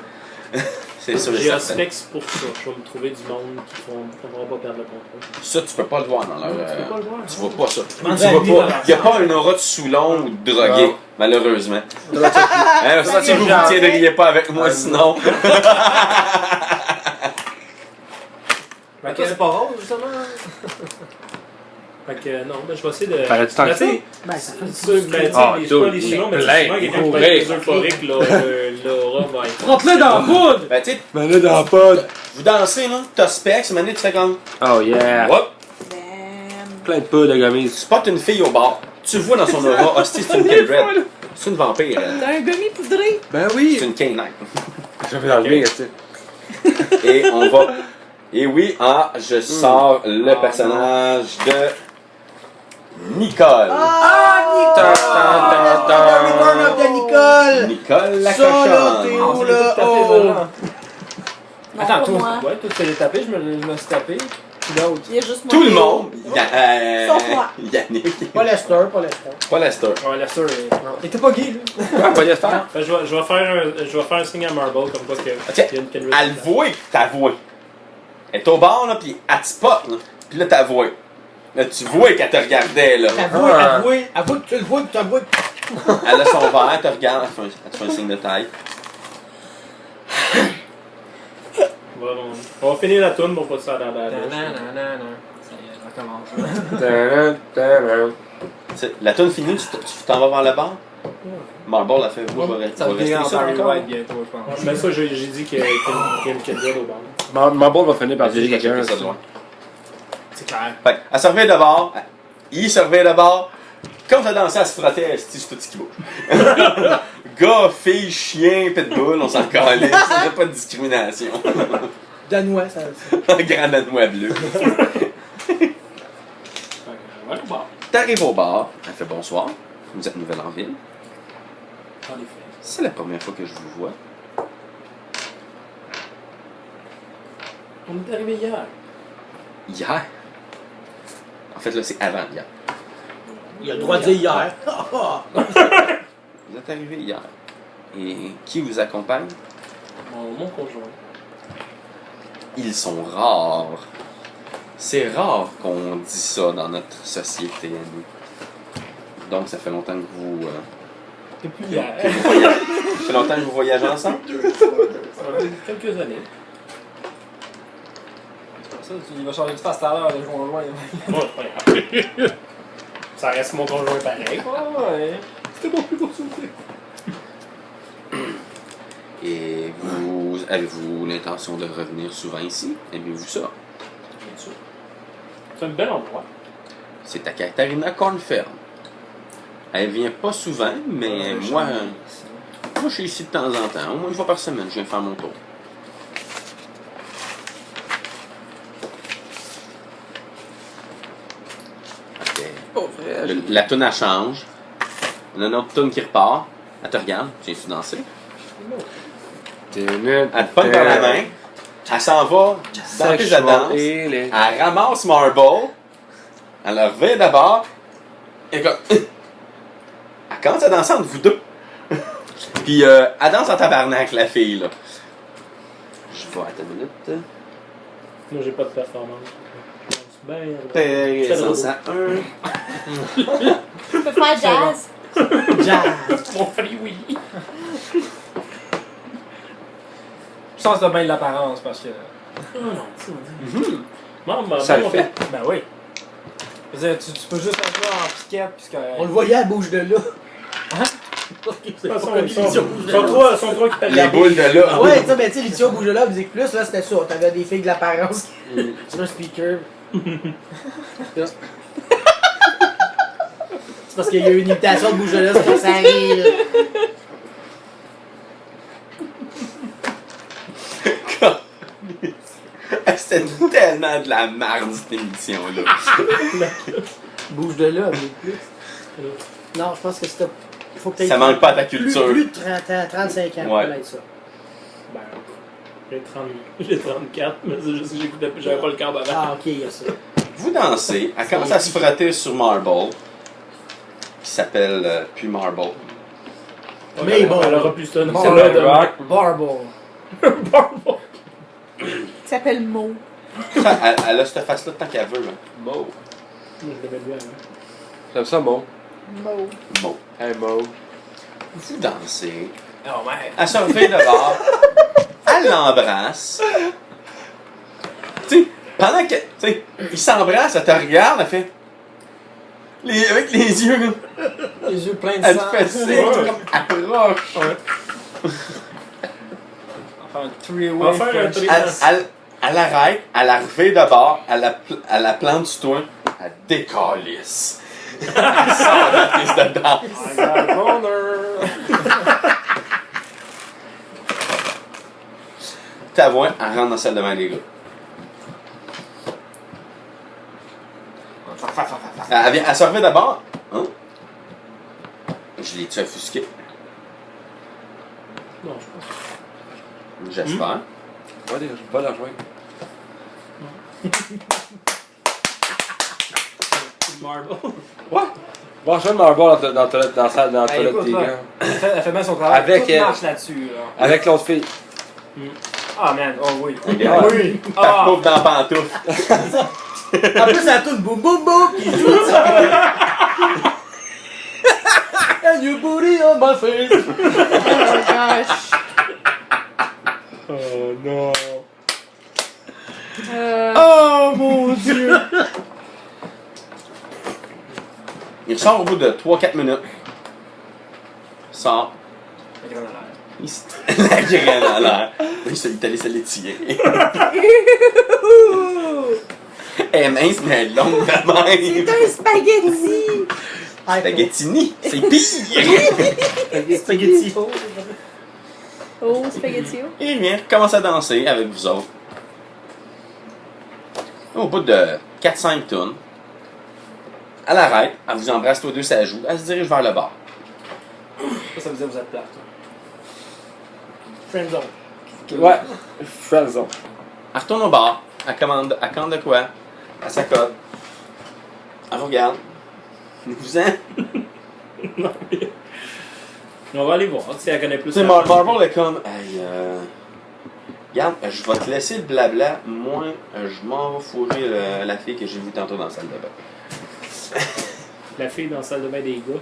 C'est sûr et J'ai certain. Aspects pour ça. Je vais me trouver du monde qui ne pourra pas perdre le contrôle. Ça, tu peux pas le voir dans leur. Tu peux pas le voir. Tu vois pas ça. Demanderais Tu à vois lui, pas. voilà. Il n'y a pas une aura de Soulon ou de drogué, Non. malheureusement. Ça Hein, ça, si vous ne tiendriez pas avec moi, sinon. Fait que c'est pas rose, justement. Fait que non, ben je vais essayer de. Fallait-tu tant que ça? Ben, ça fait C'est sûr, ben, tu sais, Ah, les- c'est pas les dude, Soulons, mais plein, c'est souvent quelqu'un qui peut être plus euphorique, là, l'aura va être. Rentre-le dans la poudre! Ben, tu sais, Ben là, dans la pote. vous dansez, là, t'as specs, maintenant, tu fais comme. Oh yeah. Hop, Damn. Plein de poudre de gummies. tu spots une fille au bar. Tu vois dans son aura, hostie, c'est une Kindred. C'est une vampire, elle. T'as un gummy poudré? Ben C'est oui. une canine. J'avais dans le mien, tu sais. Et on va. Et oui, je sors le personnage de Nicole. Oh, Le return of de Nicole! Nicole la Ça, là, cochonne. t'es On où, s'est là? tout tapé, Oh! voilà. Non, Attends, pas toi, moi. ouais, toi tu t'es tapé, je me suis tapé. Puis l'autre. Il y a juste moi. Tout le monde. Sauf moi. Yannick. Pas Lester, pas Lester. Pas Lester. Ouais, la sœur est. Non. Et t'es pas gay, là? Ouais, pas laisse faire. Fait que je vais faire un signe à Marble comme quoi que. Tiens, il y a une Kendrick. elle voit que t'as voué. Elle est au bord, là, pis elle te spot, là. Pis là, t'as voué. Là, tu vois qu'elle te regardait, là. Avoue que tu le vois, que tu avoues. Elle a son verre, elle te regarde, elle te fait un signe de taille. On va finir la toune pour pas se faire dans la douche. Ça y est, ça recommence. La toune finie, tu t'en vas vers le bar? Marble a fait, moi, je vais Ça rester devient en ça Barry encore. White bientôt, je pense. Mais ça, j'ai dit qu'il y a une Kendrick au bar. Ma balle va finir par J'ai virer quelqu'un. ça de loin. C'est clair. Fait elle se revient de bord, il se revient de bord. Comme ça dansait, elle se frottait, elle se dit, c'est tout ce qui bouge. Gars, fille, chien, pitbull, on s'en calait. C'est pas de discrimination. Danois, ça. Grand danois bleu. Ouais, au bar. T'arrives au bar, elle fait bonsoir. Vous êtes nouvelle en ville. En effet. C'est la première fois que je vous vois. On est arrivé hier. Hier. En fait, là, c'est avant hier. Il a le droit de dire hier. Vous êtes arrivé hier. Et qui vous accompagne? Mon conjoint. Ils sont rares. C'est rare qu'on dit ça dans notre société à nous. Donc, ça fait longtemps que vous... Depuis hier. ça fait longtemps que vous voyagez ensemble? Quelques années. Ça, il va changer de face tout à l'heure, le conjoint. Bon, c'est pas grave. Ça reste mon conjoint pareil. Ouais. C'était mon plus beau souvenir. Et vous avez-vous l'intention de revenir souvent ici? Aimez-vous ça? Bien sûr. C'est un bel endroit. C'est à Katarina Cornfeld. Elle vient pas souvent, mais moi, je suis ici de temps en temps. Au moins une fois par semaine, je viens faire mon tour. Ok. La toune, elle change. On a une autre toune qui repart. Elle te regarde. Viens-tu danser? Elle te pogne par la main. Elle s'en va dans tes danse. Elle ramasse Marble. Elle le revient d'abord. Et comme... Elle commence à danser entre vous deux. Puis elle danse en tabarnak, la fille, là. Je vois, attends une minute. Moi, j'ai pas de performance. Ben, T'es sens à un. Tu peux faire jazz. Jazz. mon free oui. Je pense que t'as bien de l'apparence parce que. Oh non, Maman, Ça le maman, fait. Ben oui. Je veux dire, tu peux juste être là en piquette puisque. On le voyait à bouge de là. Hein? C'est pas comme Sont l'émission bouge de trois là. sont trois qui Les boules de là. Ouais, tu sais, ben, tu sais, l'émission bouge de là, Musique Plus, là, c'était ça. T'avais des filles de l'apparence sur le speaker. C'est parce qu'il y a eu une imitation de bouge de là, c'est comme ça arrive. C'était tellement de la merde, cette émission-là. Bouge de là, Musique Plus. Non, je pense que c'était. Faut que t'aies- Ça manque pas à ta culture. Plus de 30 ans, 35 ans, Ouais. pour être ça. Ben, j'ai 34, mais c'est juste que j'avais pas le câble avant. Ah, ok, il y a ça. Vous dansez, elle commence à se frotter sur Marble, qui s'appelle puis Marble. Mais bon. Elle aura plus ça. Non, C'est celle-là le de rock. Barbell. Barbell. Il s'appelle Mo. Elle a cette face-là tant qu'elle veut. Là. Mo. Moi, je l'avais lu avant. J'aime ça, Mo. Mo. Bon. Hey, Mo. Vous dansez. Oh, ouais. Elle se revient de bord. Elle l'embrasse. Tu sais, pendant que. Tu sais, il s'embrasse, elle te regarde, elle fait. Avec les yeux, là, Les yeux pleins de elle te sang. fait signe, comme approche. Enfin, un three-way On va faire un French. three- Elle arrête, elle la revient de bord, elle la plante sur toi, elle décalisse. Elle sort de la piste de danse. I got a boner. Ta voix, elle rentre dans la salle devant les gars. Elle se revient d'abord. Hein? Je l'ai-tu offusqué? Non, je pense. J'espère. Ouais, je vais la rejoindre. Marble. Ouais. Bon, je vais me revoir dans la toilette écoute, des là, gars. elle fait bien son travail. Avec, Tout marche là-dessus. Là. Avec l'autre fille. Ah, man. Oh, oui. Regarde. Oui. Ta Ah. pauvre dans la pantoufle. En plus, la toune boum boum boum qui joue ça. And you booty on my face. Oh gosh. Oh non. Oh mon dieu. Il ressort au bout de 3-4 minutes. Il sort. La graine à l'air. Oui, il est allé se l'étirer. Elle est mince, mais elle est longue de même. C'est un spaghetti! Spaghettini, c'est pire! Spaghetti. Oh, spaghetti. Et il vient, commence à danser avec vous autres. Au bout de 4-5 tonnes, elle arrête, elle vous embrasse tous deux sa joue, elle se dirige vers le bar. Ça veut dire que vous êtes plate. Friendzone. Ouais. Friendzone. Elle retourne au bar, elle commande de quoi? Elle s'accorde. Elle vous regarde. Vous en? On va aller voir si elle connaît plus. Tu sais, Marvel est comme, hey, regarde, je vais te laisser le blabla, moi, je m'en vais fourrer la fille que j'ai vue tantôt dans la salle de bain. La fille dans la salle de bain des gars.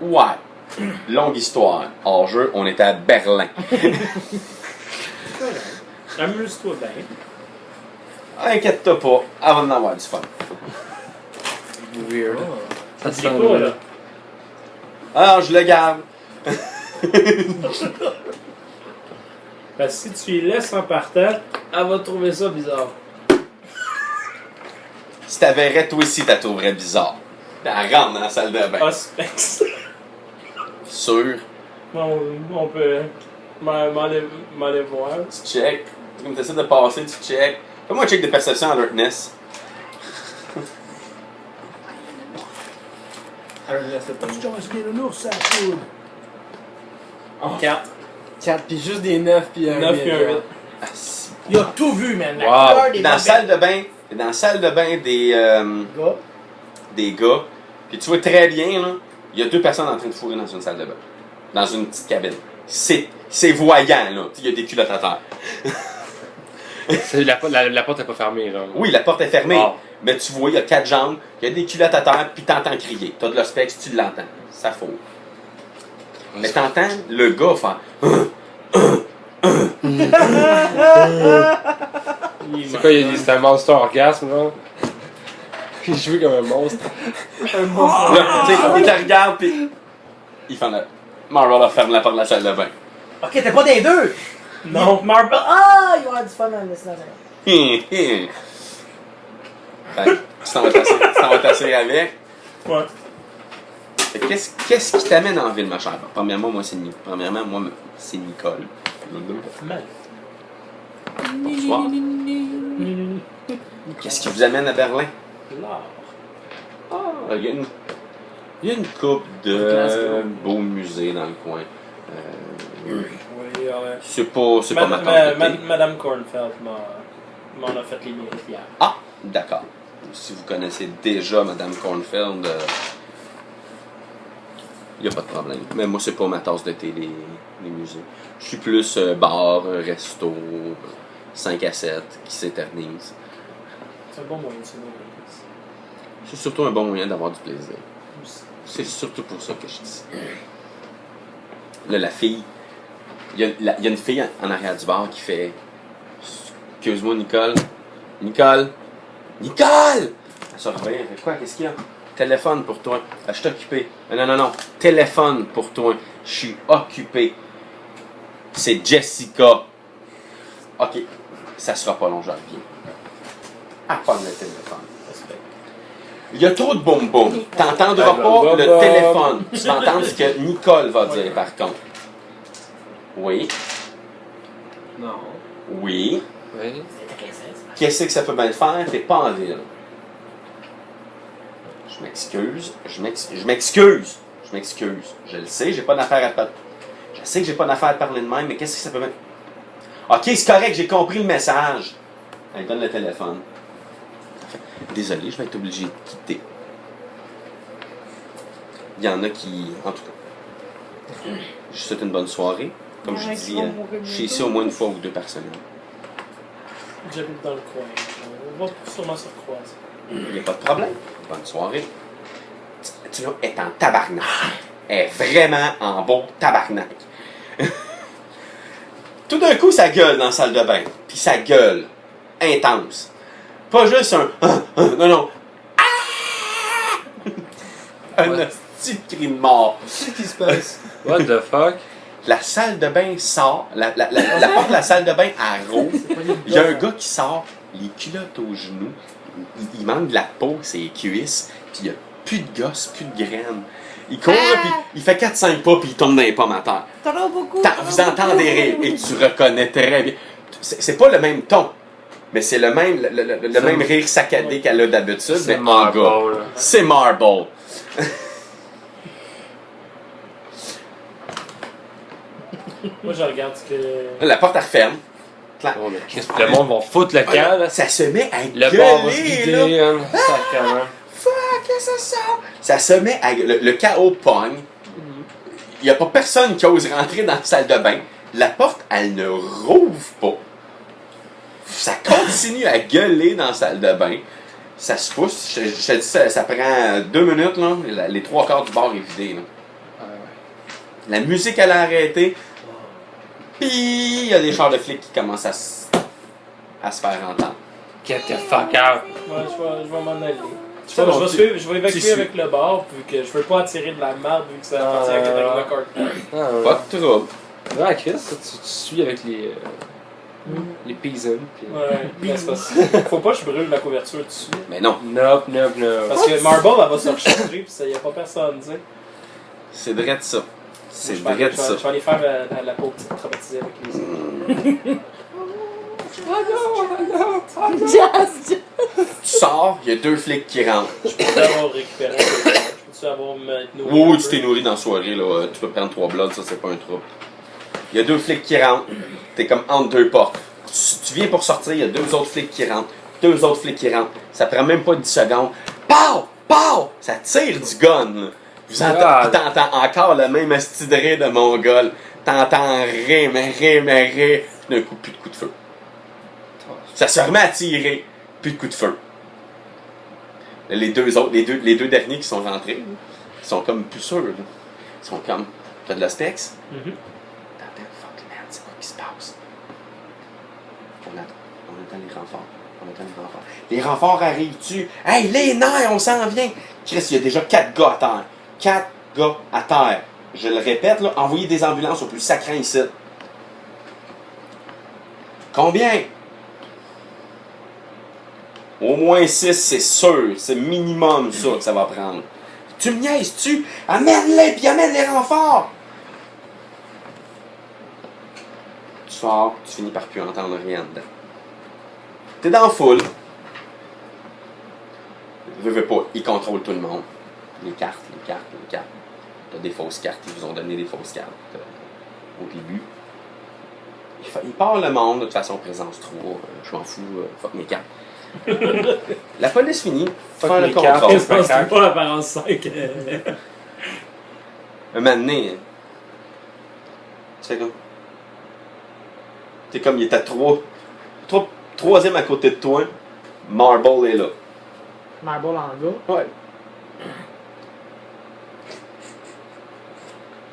Ouais. Longue histoire. Hors jeu, on était à Berlin. Amuse-toi bien. Inquiète-toi pas, elle va en avoir du fun. Weird. Ça te dit quoi, là? Alors, je le garde. Parce que si tu y laisses en partant, elle va trouver ça bizarre. Si t'avais toi aussi, t'as trouverais bizarre. Elle rentre dans la salle de bain. Ah, Specs. Sûr. On peut m'aller voir. Tu check. Comme tu essaies de passer, tu check. Fais-moi un check de perception alertness. un ours à poudre. 4. 4, puis juste des 9, puis un 9 puis un 8. Ah, si. Il a tout vu, man. La Wow. couleur des Dans la salle de bain, gars. des gars, puis tu vois très bien, là, il y a 2 personnes en train de fourrer dans une salle de bain. Dans une petite cabine. C'est voyant, là. Il y a des culottes à terre. La porte n'est pas fermée, là. Oui, la porte est fermée, Ah. mais tu vois, il y a 4 jambes, il y a des culottes à terre, puis t'entends crier. T'as de l'ospex, tu l'entends. Ça fourre. Mais t'entends le gars faire... C'est quoi, c'est un monster orgasme, là? Il joue comme un monstre. Là, tu sais, il te regarde, puis il fait la... Marvel ferme la porte de la salle de bain. Ok, t'es pas des deux. Non, Marble. Ah, il va y avoir du fun dans le salon. Fait que tu t'en vas t'asseoir avec. Ouais. Fait que Qu'est-ce qui t'amène en ville, ma chère? Premièrement, moi, c'est Nicole. Mal. Bonsoir. Qu'est-ce qui vous amène à Berlin? L'art. Ah, il y a une coupe de beaux musées dans le coin. Oui, C'est pas ma tasse de thé. Madame Cornfeld m'en a fait les mérites hier. Ah, d'accord. Si vous connaissez déjà Madame Cornfeld, il n'y a pas de problème. Mais moi, c'est pas ma tasse de thé, les musées. Je suis plus bar, resto, 5 à 7, qui s'éternise. C'est un bon moyen de se nourrir. C'est surtout un bon moyen d'avoir du plaisir. Aussi. C'est surtout pour ça que je dis. Là, la fille, il y a une fille en arrière du bar qui fait Excuse-moi, Nicole. Nicole! Nicole! Elle se réveille, elle fait quoi? Qu'est-ce qu'il y a? Téléphone pour toi. Je suis occupé. Non. Téléphone pour toi. Je suis occupé. C'est Jessica. Ok. Ça sera pas long, je reviens. Elle prend le téléphone. Respect. Il y a trop de boum-boum. T'entendras pas le téléphone. Tu vas entendre ce que Nicole va dire, par contre. Oui. Non. Oui. Oui. Qu'est-ce que ça peut bien faire? T'es pas en ville. Je m'excuse. Je m'excuse. Je le sais, j'ai pas d'affaire à parler. Je sais que j'ai pas d'affaire à parler de même, mais qu'est-ce que ça peut mettre? Ok, c'est correct, j'ai compris le message. Elle donne le téléphone. Désolé, je vais être obligé de quitter. Il y en a qui. En tout cas. Je vous souhaite une bonne soirée. Comme Il y en je a qui dis, vont mourir je suis bientôt. ici au moins une fois ou deux par semaine. J'habite dans le coin. On va sûrement se recroiser. Il n'y a pas de problème. Bonne soirée. Tu vois, elle est en tabarnak. Elle est vraiment en beau tabarnak. Tout d'un coup, ça gueule dans la salle de bain. Puis ça gueule. Intense. Pas juste un. Non, non. Un petit cri de mort. Qu'est-ce qui se passe? What the fuck? La salle de bain sort. La porte de la salle de bain, elle rouvre. Il y a un gars qui sort, les culottes aux genoux. Il manque de la peau, ses cuisses. Puis il n'y a plus de gosses, plus de graines. Il court, puis il fait 4-5 pas, puis il tombe dans les pommes à terre. Trop beaucoup. Vous entendez rire, et tu reconnais très bien. C'est pas le même ton, mais c'est le même, le même rire saccadé qu'elle a d'habitude, mais C'est en Marble, gars. là. C'est Marble. Moi, je regarde ce que. La porte elle referme. Clac. Oh, mais qu'est-ce que le monde va foutre le camp, là? Ça se met à Le bar va se gueuler, là. vider, hein. Sacrément. Fuck, qu'est-ce que ça sort? Ça se met à... Le chaos pogne. Il n'y a pas personne qui ose rentrer dans la salle de bain. La porte, elle ne rouvre pas. Ça continue à gueuler dans la salle de bain. Ça se pousse. Je te dis, ça prend 2 minutes, là. Les 3/4 du bar est vidé, là. La musique, elle a arrêté. Puis, il y a des chars de flics qui commencent à se faire entendre. Get the fuck out. Ouais, je vais m'en aller. Ça, bon, je vais évacuer suis. avec le bar, vu que je veux pas attirer de la merde, vu que ça appartient à Catherine McCartney. Pas de trouble. Ouais, Chris, tu suis avec les paysans. Puis... Ouais, mais c'est pas faut pas que je brûle la couverture dessus. Mais non, Nope, nope, nope. Parce que Marble, elle va se recharger, pis y a pas personne, tu sais. c'est vrai de ça. C'est Je vais vrai aller- de je vais- ça. Je vais aller faire la peau petite traumatisée avec les autres. Jazz. Tu sors, il y a 2 flics qui rentrent. Je peux avoir récupéré. Je peux-tu avoir me nourri Oui, un oui, peu? tu t'es nourri dans la soirée, là. Tu peux prendre 3 bloods, ça, c'est pas un trouble. Il y a 2 flics qui rentrent. T'es comme entre 2 portes. Tu viens pour sortir, il y a 2 autres flics qui rentrent. 2 autres flics qui rentrent. Ça prend même pas 10 secondes. Pow! Pow! Ça tire du gun, là. Vous entendez, t'entends encore le même asti de rire de Mongol. T'entends rire, mais rire. Puis d'un coup, plus de coup de feu. Ça se remet à tirer. Plus de coup de feu. Les deux autres, les deux derniers qui sont rentrés, ils sont comme plus sûrs. Là. Ils sont comme, t'as de l'ospex? Mhm. T'entends, fuck merde, c'est quoi qui se passe? On attend les renforts. Les renforts arrivent-tu? Hey, les nerfs, on s'en vient! Chris, il y a déjà 4 gars à terre. 4 gars à terre. Je le répète, là, envoyez des ambulances au plus sacré ici. Combien? Au moins 6, c'est sûr. C'est minimum ça que ça va prendre. Tu me niaises-tu? Amène-les, puis amène les renforts! Tu sors, tu finis par plus entendre rien dedans. T'es dans la foule. Veux pas, ils contrôlent tout le monde. Les cartes. T'as des fausses cartes, ils vous ont donné des fausses cartes au début. Ils parlent le monde, de toute façon, présence 3, je m'en fous, fuck mes cartes. La police finit, faire le mes cartes. contrôle. Je pense que c'est pas apparence 5. Un moment donné, c'est comme. T'es comme, il était à 3e à côté de toi, Marble est là. Marble en gars. Ouais.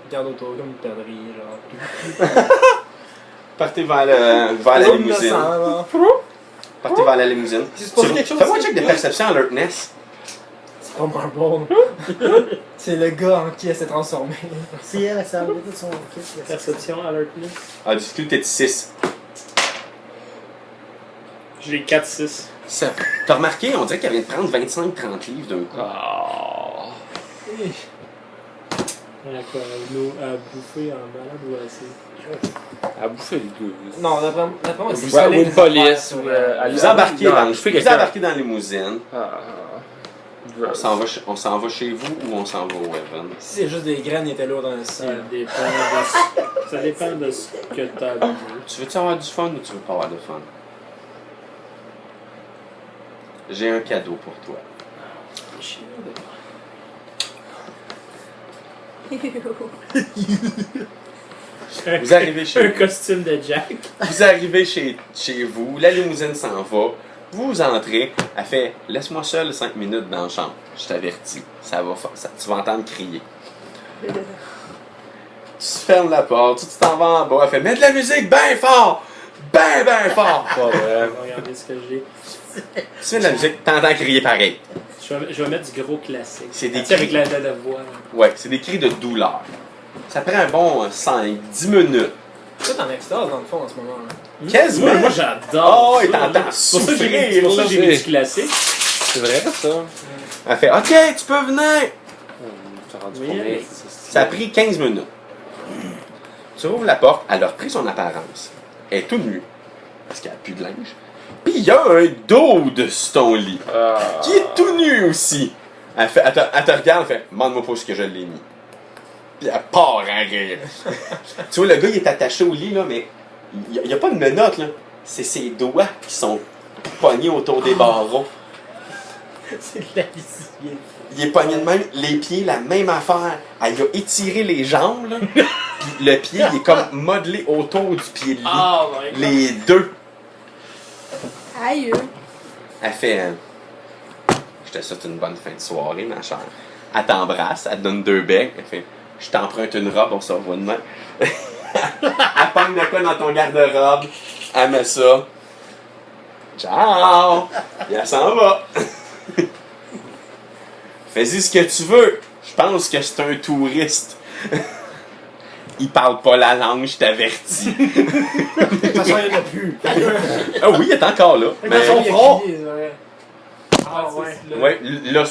Regarde autour comme une connerie, genre. Partez vers la limousine. Partez vers la limousine. Il se passe quelque chose, Fais-moi un c'est- check de perception alertness. C'est pas Marble. C'est le gars en qui elle s'est transformée. Si elle, ça a enlevé tout son kit. Perception, alertness. Ah, difficulté de 6. J'ai 4-6. T'as remarqué, on dirait qu'elle vient de prendre 25-30 livres d'un coup. Oh. À quoi? À bouffer en malade ou assez? À bouffer les deux. Non, d'après moi, c'est Ouais, collé ou une des police. affaires Ou, sur, Vous embarquez, non, dans, je fais vous quelqu'un. embarquez dans la limousine. Ah. On s'en va chez vous ou on s'en va au Evan? Si c'est juste des graines, il était lourd dans le ciel. Ça dépend de ce que t'as vu. Tu veux-tu avoir du fun ou tu veux pas avoir de fun? J'ai un cadeau pour toi. Vous arrivez Un chez costume de Jack. Vous arrivez chez vous, la limousine s'en va, vous entrez, elle fait « Laisse-moi seul 5 minutes dans la chambre, je t'avertis, tu vas entendre crier. » Tu fermes la porte, tu t'en vas en bas, elle fait « Mets de la musique bien fort! Ben fort! » Pas vrai. Regardez ce que j'ai. Tu mets de la musique, t'entends crier pareil. Je vais mettre du gros classique. C'est des Tu sais, avec cris. la voix. Ouais, c'est des cris de douleur. Ça prend un bon 5-10 minutes. Tout en extase dans le fond en ce moment. Là. Quasiment! Moi j'adore. Oh, et ça, t'entends là. C'est pour ça que j'ai souffrir, pour ça que j'ai là. mis du classique. C'est vrai, ça? Elle fait « Ok, tu peux venir! » T'as rendu Oui, combien? allez. Ça a pris 15 minutes. Tu ouvres la porte, elle a repris son apparence. Elle est toute nue, parce qu'elle n'a plus de linge. Puis il y a un dude sur ton lit, qui est tout nu aussi. Elle te regarde, elle fait « Demande-moi pas où est-ce que je l'ai mis. » Puis elle part à rire. Tu vois, le gars, il est attaché au lit, là, mais il n'y a pas de menottes, là. C'est ses doigts qui sont pognés autour des barreaux. C'est de la visibilité. Il est pogné de même, les pieds, la même affaire. Elle a étiré les jambes, là. Puis le pied, il est comme modelé autour du pied de lit. Oh my god. Les deux. Aïe! Elle fait je te souhaite une bonne fin de soirée, ma chère. Elle t'embrasse, elle te donne 2 becs. Elle fait je t'emprunte une robe, on se revoit demain. Elle pogne de quoi dans ton garde-robe. Elle met ça. Ciao! Et elle s'en va. Fais-y ce que tu veux. Je pense que c'est un touriste. Il parle pas la langue, je t'avertis. De toute façon, il n'y en a plus. Ah oui, il est encore là. Fait que Mais, dans son front. Ah ouais. ouais, là,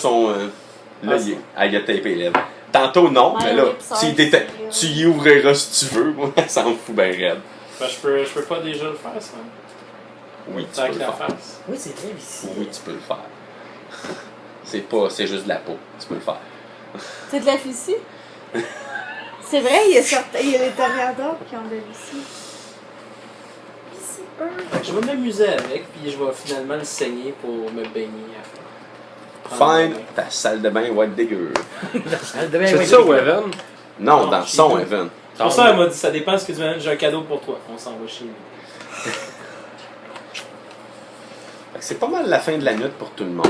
là, il a tapé les lèvres. Tantôt, non, Ouais, mais là, oui, puis ça, tu y ouvriras si tu veux. Moi, ça me fout bien raide. Ben, je peux pas déjà le faire, ça. Oui, tu Avec peux le la faire. face. Oui, c'est vrai, ici. Oui, tu peux le faire. C'est juste de la peau. Tu peux le faire. C'est de la vessie? C'est vrai, il y a les toréadors qui ont de la vessie. Fait que je vais m'amuser avec, puis je vais finalement le saigner pour me baigner après. Fine, ta salle de bain va être dégueu. C'est ça, Evan? Non, Non, dans chez son nous. Evan. C'est pour ça, elle m'a dit, ça dépend de ce que tu m'amènes, j'ai un cadeau pour toi. On s'en va chez nous. Fait que c'est pas mal la fin de la nuit pour tout le monde.